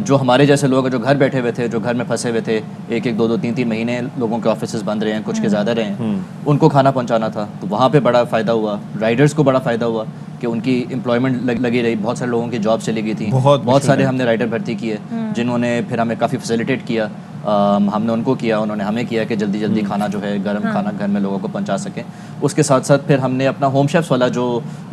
جو ہمارے جیسے لوگ جو گھر بیٹھے ہوئے تھے، جو گھر میں پھنسے ہوئے تھے، 1-1, 2-2, 3-3 مہینے لوگوں کے آفیسز بند رہے ہیں، کچھ کے زیادہ رہے ہیں، ان کو کھانا پہنچانا تھا. تو وہاں پہ بڑا فائدہ ہوا، رائڈرز کو بڑا فائدہ ہوا کہ ان کی امپلائمنٹ لگی رہی. بہت سارے لوگوں کی جاب چلی گئی تھی، بہت سارے ہم نے رائڈر بھرتی کیے جنہوں نے پھر ہمیں کافی فیسیلیٹیٹ کیا. ہم نے ان کو کیا، انہوں نے ہمیں کیا کہ جلدی جلدی کھانا جو ہے گرم کھانا گھر میں لوگوں کو پہنچا سکیں. اس کے ساتھ ساتھ پھر ہم نے اپنا ہوم شیفس والا جو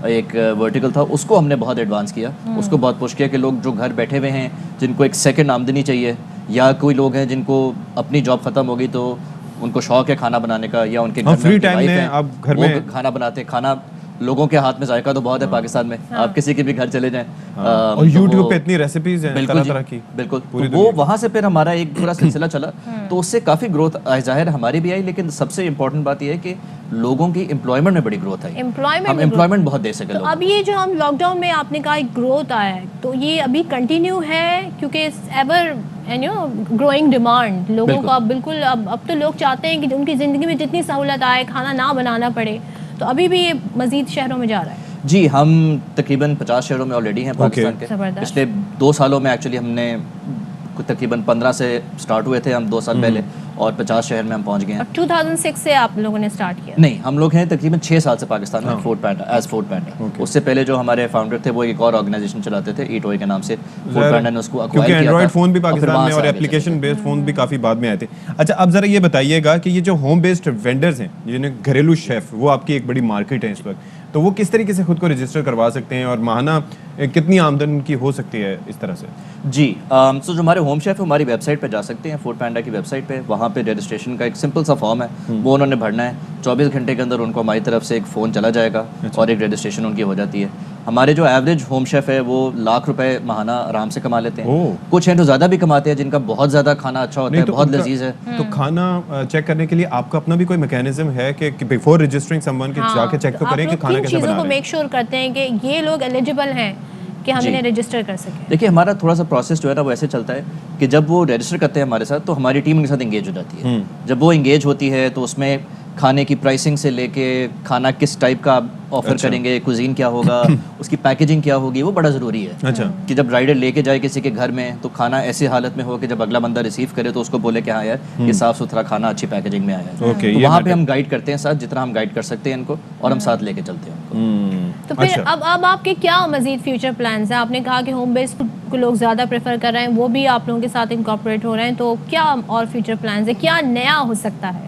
ایک ورٹیکل تھا اس کو ہم نے بہت ایڈوانس کیا، اس کو بہت پش کیا کہ لوگ جو گھر بیٹھے ہوئے ہیں، جن کو ایک سیکنڈ آمدنی چاہیے، یا کوئی لوگ ہیں جن کو اپنی جاب ختم ہو گئی تو ان کو شوق ہے کھانا بنانے کا، یا ان کے گھر میں کھانا بناتے. کھانا لوگوں کے ہاتھ میں ذائقہ تو بہت ہے پاکستان میں، آپ کسی کے بھی گھر چلے جائیں اور یوٹیوب پہ اتنی ریسیپیز ہیں طرح طرح کی. بالکل، وہ وہاں سے پھر ہمارا ایک پورا سلسلہ چلا. تو اس سے کافی گروتھ ظاہر ہماری بھی آئی، لیکن سب سے امپورٹنٹ بات یہ ہے کہ لوگوں کی امپلائمنٹ میں بڑی گروتھ آئی، ہم امپلائمنٹ بہت دے سکے. اب یہ جو ہم لاک ڈاؤن میں آپ نے کہا ایک گروتھ آیا ہے، تو یہ ابھی کنٹینیو ہے کیونکہ ایور گروئنگ ڈیمانڈ لوگوں کا. بالکل اب تو لوگ چاہتے ہیں کہ ان کی زندگی میں جتنی سہولت آئے، کھانا نہ بنانا پڑے. تو ابھی بھی یہ مزید شہروں میں جا رہا ہے؟ جی، ہم تقریباً 50 شہروں میں آلریڈی ہیں پاکستان کے. پچھلے 2 سالوں میں ایکچولی ہم نے تقریباً 15 سے سٹارٹ ہوئے تھے ہم 2 سال پہلے، اور 50 شہر میں ہم پہنچ گئے ہیں. 2006 سے آپ لوگوں نے سٹارٹ کیا؟ نہیں، ہم لوگ ہیں تقریباً 6 سال سے پاکستان میں food panda as food panda. اس سے پہلے جو ہمارے فاؤنڈر تھے وہ ایک اور آرگنائزیشن چلاتے تھے ایٹ اوے کے نام سے. فوڈ پانڈا نے اس کو ایکوائر کیا تھا، اینڈرائڈ فون بھی پاکستان میں اور اپلیکیشن بیسڈ فون بھی کافی بعد میں آئے تھے. اچھا، اب ذرا یہ بتائیے گا کہ یہ جو ہوم بیسڈ وینڈرز ہیں، جنہیں گھریلو شیف، وہ آپ کی ایک بڑی مارکیٹ ہے اس وقت، تو وہ کس طریقے سے خود کو رجسٹر کروا سکتے ہیں اور ماہانہ کتنی آمدن کی ہو سکتی ہے اس طرح سے؟ جی، سو جو ہمارے ہوم شیف ہماری ویب سائٹ پہ جا سکتے ہیں، فوڈ پانڈا کی ویب سائٹ پہ. وہاں پہ رجسٹریشن کا ایک سمپل سا فارم ہے، وہ انہوں نے بھرنا ہے. 24 گھنٹے کے اندر ان کو ہماری طرف سے ایک فون چلا جائے گا اور ایک رجسٹریشن ان کی ہو جاتی ہے. ہمارے جو ایوریج ہوم شیف ہے وہ ₹1,00,000 ماہانہ آرام سے کما لیتے ہیں. کچھ ہیں جو زیادہ بھی کماتے ہیں، جن کا بہت زیادہ کھانا اچھا ہوتا ہے، بہت لذیذ ہے. تو کھانا چیک کرنے کے لیے آپ کا اپنا بھی کوئی میکینزم ہے کہ بیفور رجسٹرنگ سم ون کے جا کے چیک تو کریں کہ کھانا کیسے بنا رہے ہیں؟ آپ میک شور کرتے ہیں کہ یہ لوگ ایلیجیبل ہیں کہ ہم انہیں رجسٹر کر سکیں. دیکھیے، ہمارا تھوڑا سا پروسیس جو ہے نا وہ ایسے چلتا ہے کہ جب وہ رجسٹر کرتے ہیں ہمارے ساتھ تو ہماری ٹیم ان کے ساتھ انگیج ہو جاتی ہے. جب وہ انگیج ہوتی ہے تو اس میں کھانے کی پرائسنگ سے لے کے کھانا کس ٹائپ کا آفر کریں گے، کوزین کیا ہوگا، اس کی پیکیجنگ کیا ہوگی، وہ بڑا ضروری ہے کہ جب رائڈر لے کے جائے کسی کے گھر میں تو کھانا ایسی حالت میں ہو کہ جب اگلا بندہ ریسیو کرے تو اس کو بولے کہ ہاں یار یہ صاف ستھرا کھانا اچھی پیکیجنگ میں آیا ہے. تو وہاں پہ ہم گائیڈ کرتے ہیں ساتھ، جتنا ہم گائیڈ کر سکتے ہیں ان کو، اور ہم ساتھ لے کے چلتے ہیں ان کو. تو پھر اب آپ کے کیا مزید فیوچر پلانز ہیں؟ آپ نے کہا کہ ہوم بیس کو لوگ زیادہ پریفر کر رہے ہیں، وہ بھی آپ لوگوں کے ساتھ انکارپوریٹ ہو رہے ہیں، تو کیا اور فیوچر پلانز ہیں؟ کیا نیا ہو سکتا ہے؟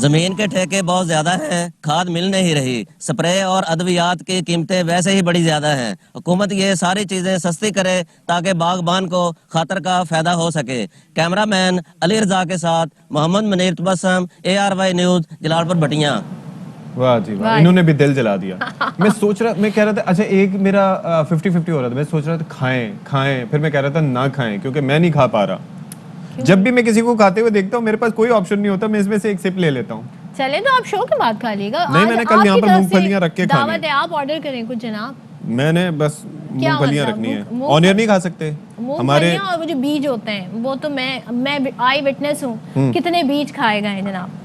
زمین کے ٹھیکے بہت زیادہ ہیں, کھاد مل نہیں رہی, سپرے اور ادویات کی قیمتیں ویسے ہی بڑی زیادہ ہیں. حکومت یہ ساری چیزیں سستی کرے تاکہ باغبان کو خاطر کا فائدہ ہو سکے. کیمرہ مین علی رضا کے ساتھ محمد منیر تبسم, ARY نیوز, جلال پور بٹیاں. واہ جی واہ, انہوں نے بھی دل جلا دیا. میں کہہ رہا تھا اچھا ایک میرا 50-50 ہو رہا تھا, میں سوچ رہا تھا کھائیں, پھر میں کہہ رہا تھا نہ کھائیں کیونکہ میں نہیں کھا پا رہا. جب بھی میں کسی کو کھاتے ہوئے دیکھتا ہوں میرے پاس کوئی آپشن نہیں ہوتا, میں اس میں سے ایک سپ لے لیتا ہوں. چلے تو آپ شو کے بعد کھا لیے گا. نہیں, میں نے کل یہاں پر مونگ پھلیاں رکھ کے کھانی دعوت ہے, آپ آرڈر کریں کچھ جناب. میں نے بس مونگ پھلیاں رکھنی ہے, آنیر نہیں کھا سکتے ہمارے. اور وہ جو بیج ہوتے ہیں وہ تو میں آئی وٹنس ہوں, کتنے بیج کھائے گئے جناب.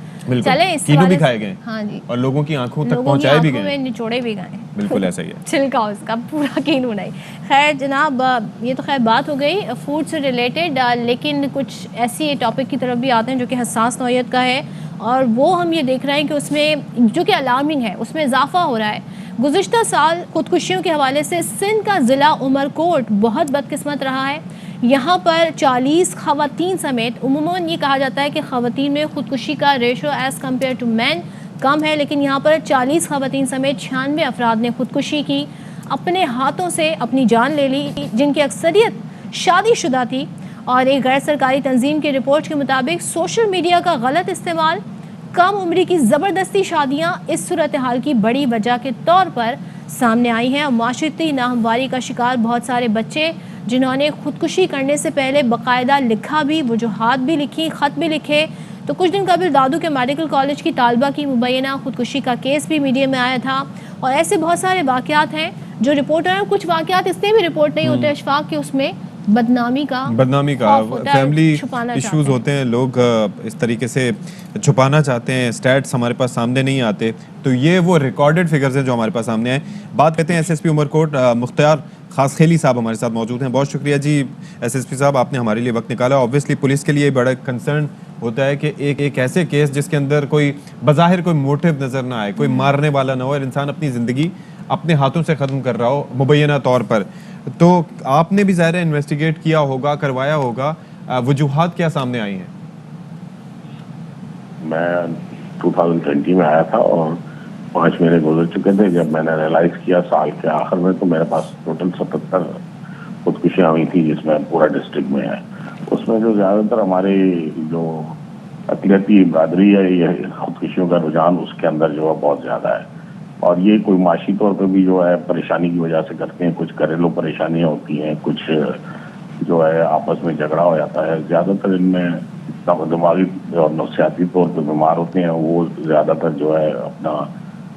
چلے اس کینو بھی کھائے گئے, ہاں جی, اور لوگوں کی آنکھوں تک پہنچائے بھی گئے, نچوڑے بھی گئے. بالکل ایسا ہی ہے, چھلکا اس کا پورا کینو نہیں. خیر جناب, یہ تو خیر بات ہو گئی فوڈ سے ریلیٹڈ, لیکن کچھ ایسی ٹاپک کی طرف بھی آتے ہیں جو کہ حساس نوعیت کا ہے, اور وہ ہم یہ دیکھ رہے ہیں کہ اس میں جو کہ الارمنگ ہے, اس میں اضافہ ہو رہا ہے. گزشتہ سال خودکشیوں کے حوالے سے سندھ کا ضلع عمر کوٹ بہت بدقسمت رہا ہے. یہاں پر 40 خواتین سمیت, عموماً یہ کہا جاتا ہے کہ خواتین میں خودکشی کا ریشو ایز کمپیئر ٹو مین کم ہے, لیکن یہاں پر 40 خواتین سمیت 96 افراد نے خودکشی کی, اپنے ہاتھوں سے اپنی جان لے لی, جن کی اکثریت شادی شدہ تھی. اور ایک غیر سرکاری تنظیم کی رپورٹ کے مطابق سوشل میڈیا کا غلط استعمال, کم عمری کی زبردستی شادیاں اس صورتحال کی بڑی وجہ کے طور پر سامنے آئی ہیں. اور معاشرتی ناہمواری کا شکار بہت سارے بچے جنہوں نے خودکشی کرنے سے پہلے باقاعدہ لکھا بھی, وجوہات بھی لکھی, خط بھی لکھے. تو کچھ دن قبل دادو کے میڈیکل کالج کی طالبہ کی مبینہ خودکشی کا کیس بھی میڈیا میں آیا تھا, اور ایسے بہت سارے واقعات ہیں جو رپورٹ ہیں. کچھ واقعات اس لیے بھی رپورٹ نہیں ہوتے اشفاق کہ اس میں بدنامی کا فیملی ایشوز ہوتے ہیں, لوگ اس طریقے سے چھپانا چاہتے ہیں, سٹیٹس ہمارے پاس سامنے نہیں آتے, تو یہ وہ ریکارڈڈ فگرز ہیں جو ہمارے پاس سامنے آئے. بات کرتے ہیں SSP عمر کوٹ مختار خاص خیلی صاحب ہمارے ساتھ موجود ہیں. بہت شکریہ جی SSP صاحب, آپ نے ہمارے لیے وقت نکالا. اوبویسلی پولیس کے لیے بڑا کنسرن ہوتا ہے کہ ایک ایسے کیس جس کے اندر کوئی بظاہر کوئی موٹیو نظر نہ آئے, کوئی مارنے والا نہ ہو, اور انسان اپنی زندگی اپنے ہاتھوں سے ختم کر رہا ہو مبینہ طور پر. تو آپ نے بھی ظاہر انویسٹیگیٹ کیا ہوگا, کروایا ہوگا, وجوہات کیا سامنے آئی ہیں؟ میں 2020 میں آیا تھا اور 5 مہینے گزر چکے تھے جب میں نے ریئلائز کیا سال کے آخر میں, تو میرے پاس ٹوٹل 77 خودکشیاں ہوئی تھی جس میں پورا ڈسٹرکٹ میں ہے. اس میں جو زیادہ تر ہماری جو اقلیتی برادری ہے, یہ خودکشیوں کا رجحان اس کے اندر جو ہے بہت زیادہ ہے, اور یہ کوئی معاشی طور پہ بھی جو ہے پریشانی کی وجہ سے کرتے ہیں. کچھ گھریلو پریشانیاں ہوتی ہیں, کچھ جو ہے آپس میں جھگڑا ہو جاتا ہے. زیادہ تر ان میں دماغی اور نفسیاتی طور پہ بیمار ہوتے ہیں, وہ زیادہ تر جو ہے اپنا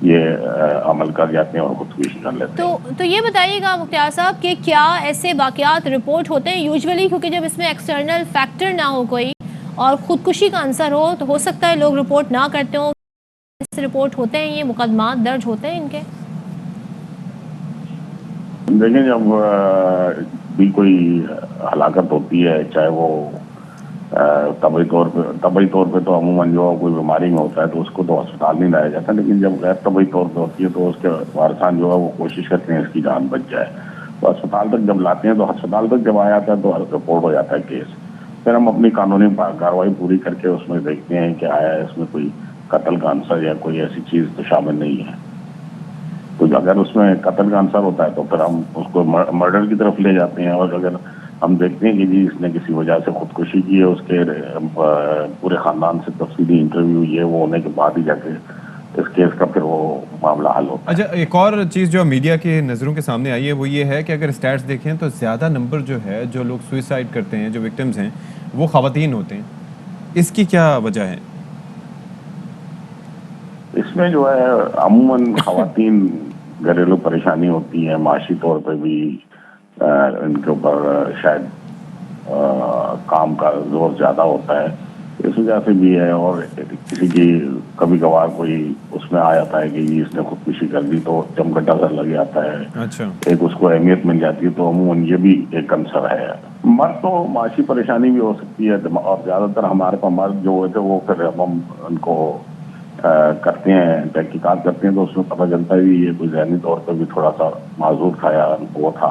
یہ عمل کر جاتے ہیں اور خودکشی کر لیتے ہیں. تو یہ بتائیے گا مختار صاحب کہ کیا ایسے واقعات رپورٹ ہوتے ہیں یوزولی, کیونکہ جب اس میں ایکسٹرنل فیکٹر نہ ہو کوئی اور خودکشی کا عنصر ہو تو ہو سکتا ہے لوگ رپورٹ نہ کرتے ہوں, رپورٹ ہوتے ہیں, یہ مقدمات درج ہوتے ہیں ان کے؟ دیکھیں, جب بھی کوئی ہلاکت ہوتی ہے, چاہے وہ طبعی طور پہ تو عموماً جو کوئی بیماری میں ہوتا ہے تو اس کو تو ہسپتال نہیں لایا جاتا, لیکن جب غیر طبعی طور پہ ہوتی ہے تو اس کے وارثان جو ہے وہ کوشش کرتے ہیں اس کی جان بچ جائے, تو اسپتال تک جب لاتے ہیں تو ہسپتال تک جب آ جاتا ہے تو رپورٹ ہو جاتا ہے کیس. پھر ہم اپنی قانونی کارروائی پوری کر کے اس میں دیکھتے ہیں کہ آیا اس میں کوئی قتل کا عنصر یا کوئی ایسی چیز تو شامل نہیں ہے. تو اگر اس میں قتل کا عنصر ہوتا ہے تو پھر ہم اس کو مرڈر کی طرف لے جاتے ہیں, اور اگر ہم دیکھتے ہیں کہ جی اس نے کسی وجہ سے خودکشی کی ہے, اس کے پورے خاندان سے تفصیلی انٹرویو یہ وہ ہونے کے بعد ہی جا کے اس کیس کا پھر وہ معاملہ حل ہوتا ہے. اچھا, ایک اور چیز جو میڈیا کے نظروں کے سامنے آئی ہے وہ یہ ہے کہ اگر اسٹیٹس دیکھیں تو زیادہ نمبر جو ہے جو لوگ سوئسائڈ کرتے ہیں, جو وکٹمز ہیں, وہ خواتین ہوتے ہیں. اس کی کیا وجہ ہے؟ اس میں جو ہے عموماً خواتین گھریلو پریشانی ہوتی ہے, معاشی طور پہ بھی ان کے اوپر شاید کام کا زور زیادہ ہوتا ہے, اس وجہ سے بھی ہے. اور کسی کی کبھی کبھار کوئی اس میں آ جاتا ہے کہ اس نے خودکشی کر دی تو چمکٹا سر لگ جاتا ہے, ایک اس کو اہمیت مل جاتی ہے, تو عموماً یہ بھی ایک عنصر ہے. مرد تو معاشی پریشانی بھی ہو سکتی ہے, اور زیادہ تر ہمارے پاس مرد جو ہوئے تھے وہ پھر ہم ان کو کرتے ہیں, تحقیقات کرتے ہیں, تو اس میں پتہ چلتا ہے کہ یہ کوئی ذہنی طور پہ بھی تھوڑا سا معذور تھا یا وہ تھا,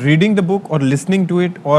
reading the book or listening to it or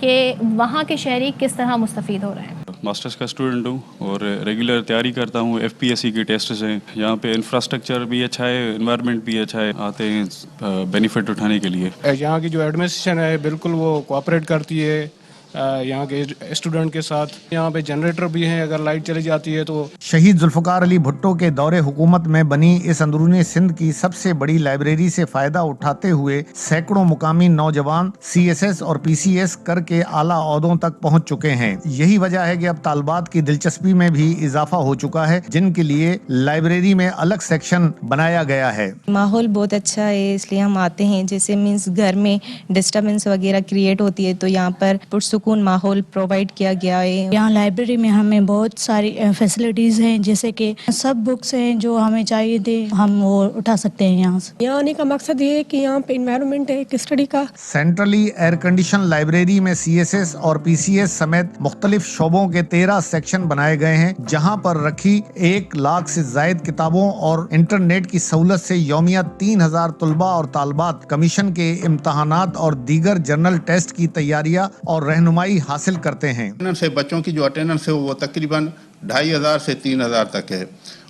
کہ وہاں کے شہری کس طرح مستفید ہو رہے ہیں. ماسٹرز کا اسٹوڈنٹ ہوں اور ریگولر تیاری کرتا ہوں. FPSC کی ٹیسٹس ہیں. یہاں پہ انفراسٹرکچر بھی اچھا ہے, انوائرمنٹ بھی اچھا ہے, آتے ہیں بینیفٹ اٹھانے کے لیے. یہاں کی جو ایڈمنسٹریشن ہے بالکل وہ کوآپریٹ کرتی ہے یہاں کے اسٹوڈنٹ کے ساتھ. یہاں پہ جنریٹر بھی ہیں, اگر لائٹ چلی جاتی ہے تو. شہید ذوالفقار علی بھٹو کے دور حکومت میں بنی اس اندرونی سندھ کی سب سے بڑی لائبریری سے فائدہ اٹھاتے ہوئے سینکڑوں مقامی نوجوان CSS اور PCS کر کے اعلیٰ عہدوں تک پہنچ چکے ہیں. یہی وجہ ہے کہ اب طالبات کی دلچسپی میں بھی اضافہ ہو چکا ہے, جن کے لیے لائبریری میں الگ سیکشن بنایا گیا ہے. ماحول بہت اچھا ہے, اس لیے ہم آتے ہیں. جیسے مینس گھر میں ڈسٹربنس وغیرہ کریٹ ہوتی ہے تو یہاں پر پرسکون ماحول پرووائڈ کیا گیا ہے. یہاں لائبریری میں ہمیں بہت ساری فیسلٹیز ہیں, جیسے کہ سب بکس ہیں جو ہمیں چاہیے تھے ہم وہ اٹھا سکتے ہیں یہاں سے. یہاں آنے کا مقصد یہ ہے کہ یہاں پہ انوائرمنٹ ہے ایک اسٹڈی کا. سینٹرلی ایئر کنڈیشن لائبریری میں CSS اور PCS سمیت مختلف شعبوں کے 13 سیکشن بنائے گئے ہیں, جہاں پر رکھی 1 لاکھ سے زائد کتابوں اور انٹرنیٹ کی سہولت سے یومیہ 3000 طلباء اور طالبات کمیشن کے امتحانات اور دیگر جنرل ٹیسٹ کی تیاریاں اور رہنمائی حاصل کرتے ہیں. سے بچوں کی جو اٹینڈنس ہے وہ تقریباً 2500 سے 3000 تک ہے,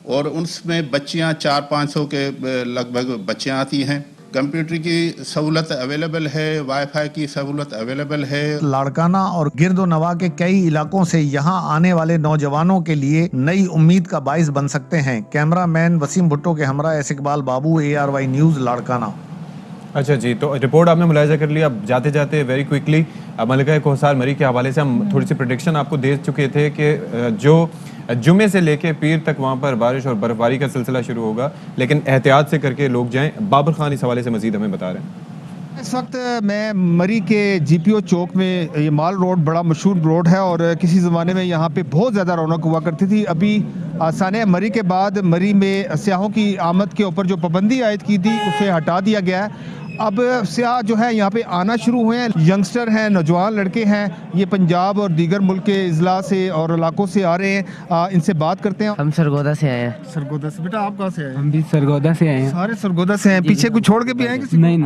اور اس میں بچیاں 400-500 کے لگ بھگ بچیاں آتی ہیں. کمپیوٹر کی سہولت اویلیبل ہے, وائی فائی کی سہولت اویلیبل ہے. لاڑکانہ اور گرد و نواح کے کئی علاقوں سے یہاں آنے والے نوجوانوں کے لیے نئی امید کا باعث بن سکتے ہیں. کیمرہ مین وسیم بھٹو کے ہمراہ ایس اقبال بابو, ARY نیوز, لاڑکانہ. اچھا جی, تو رپورٹ آپ نے ملاحظہ کر لیا. اب جاتے جاتے ویری کوئکلی ملکہ کوثر مری کے حوالے سے ہم تھوڑی سی پریڈکشن آپ کو دے چکے تھے کہ جو جمعے سے لے کے پیر تک وہاں پر بارش اور برف باری کا سلسلہ شروع ہوگا, لیکن احتیاط سے کر کے لوگ جائیں. بابر خان اس حوالے سے مزید ہمیں بتا رہے ہیں. اس وقت میں مری کے GPO چوک میں, یہ مال روڈ بڑا مشہور روڈ ہے اور کسی زمانے میں یہاں پہ بہت زیادہ رونق ہوا کرتی تھی. ابھی سانحہ مری کے بعد مری میں سیاحوں کی آمد کے اوپر جو پابندی عائد کی تھی اسے ہٹا دیا گیا ہے. اب سیاح جو ہے یہاں پہ آنا شروع ہوئے ہیں. ینگسٹر ہیں, نوجوان لڑکے ہیں, یہ پنجاب اور دیگر ملک کے اضلاع سے اور علاقوں سے آ رہے ہیں. ان سے بات کرتے ہیں. ہم سرگودا سے آئے ہیں. سرگودا سے. بیٹا آپ کہاں سے آئے ہیں؟ ہم بھی سرگودا سے آئے ہیں. سارے سرگودا سے ہیں. پیچھے کچھ چھوڑ کے بھی آئے ہیں؟ نہیں,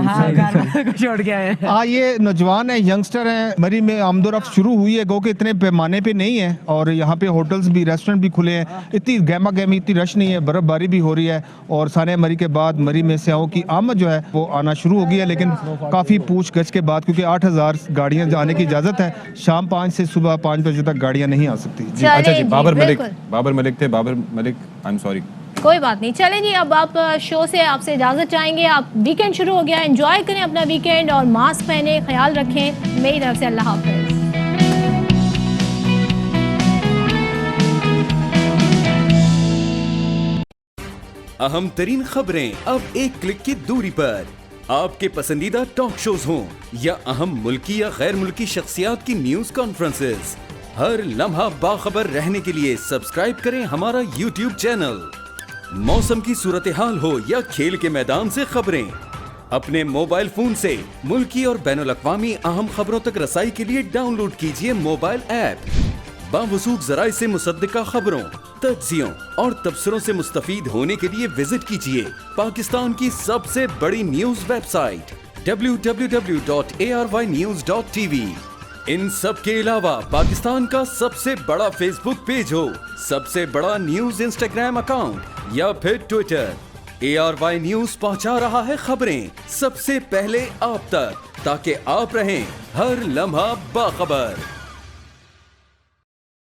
چھوڑ کے آئے ہیں. یہ نوجوان ہیں, ینگسٹر ہیں. مری میں آمد و رفت شروع ہوئی ہے, گو کہ اتنے پیمانے پہ نہیں ہے, اور یہاں پہ ہوٹلز بھی, ریسٹورنٹ بھی کھلے ہیں. اتنی گہما گہمی, اتنی رش نہیں ہے. برف باری بھی ہو رہی ہے, اور سانحہ مری کے بعد مری میں سیاحوں کی آمد جو ہے وہ آنا شروع ہو گئی ہے. لیکن کافی پوچھ گچھ کے بعد, کیونکہ 8000 گاڑیاں جانے کی اجازت ہے, شام 5 سے صبح 5 بجے تک گاڑیاں نہیں آ سکتی. اچھا جی, بابر ملک تھے. بابر ملک, آئی ایم سوری. کوئی بات نہیں. چلیں جی, اب آپ شو سے آپ سے اجازت چاہیں گے. آپ ویکینڈ شروع ہو گیا, انجوائے کریں اپنا ویکینڈ, اور ماسک پہنیں, خیال رکھیں. میری طرف سے اللہ حافظ. اہم ترین خبریں اب ایک کلک کی دوری پر. آپ کے پسندیدہ ٹاک شوز ہوں یا اہم ملکی یا غیر ملکی شخصیات کی نیوز کانفرنسز, ہر لمحہ باخبر رہنے کے لیے سبسکرائب کریں ہمارا YouTube چینل. موسم کی صورتحال ہو یا کھیل کے میدان سے خبریں, اپنے موبائل فون سے ملکی اور بین الاقوامی اہم خبروں تک رسائی کے لیے ڈاؤن لوڈ کیجیے موبائل ایپ. باوثوق ذرائع سے مصدقہ خبروں, تجزیوں اور تبصروں سے مستفید ہونے کے لیے وزٹ کیجیے پاکستان کی سب سے بڑی نیوز ویب سائٹ www.arynews.tv. ان سب کے علاوہ پاکستان کا سب سے بڑا فیس بک پیج ہو, سب سے بڑا نیوز انسٹاگرام اکاؤنٹ یا پھر ٹویٹر, ARY نیوز پہنچا رہا ہے خبریں سب سے پہلے آپ تک, تاکہ آپ رہیں ہر لمحہ باخبر.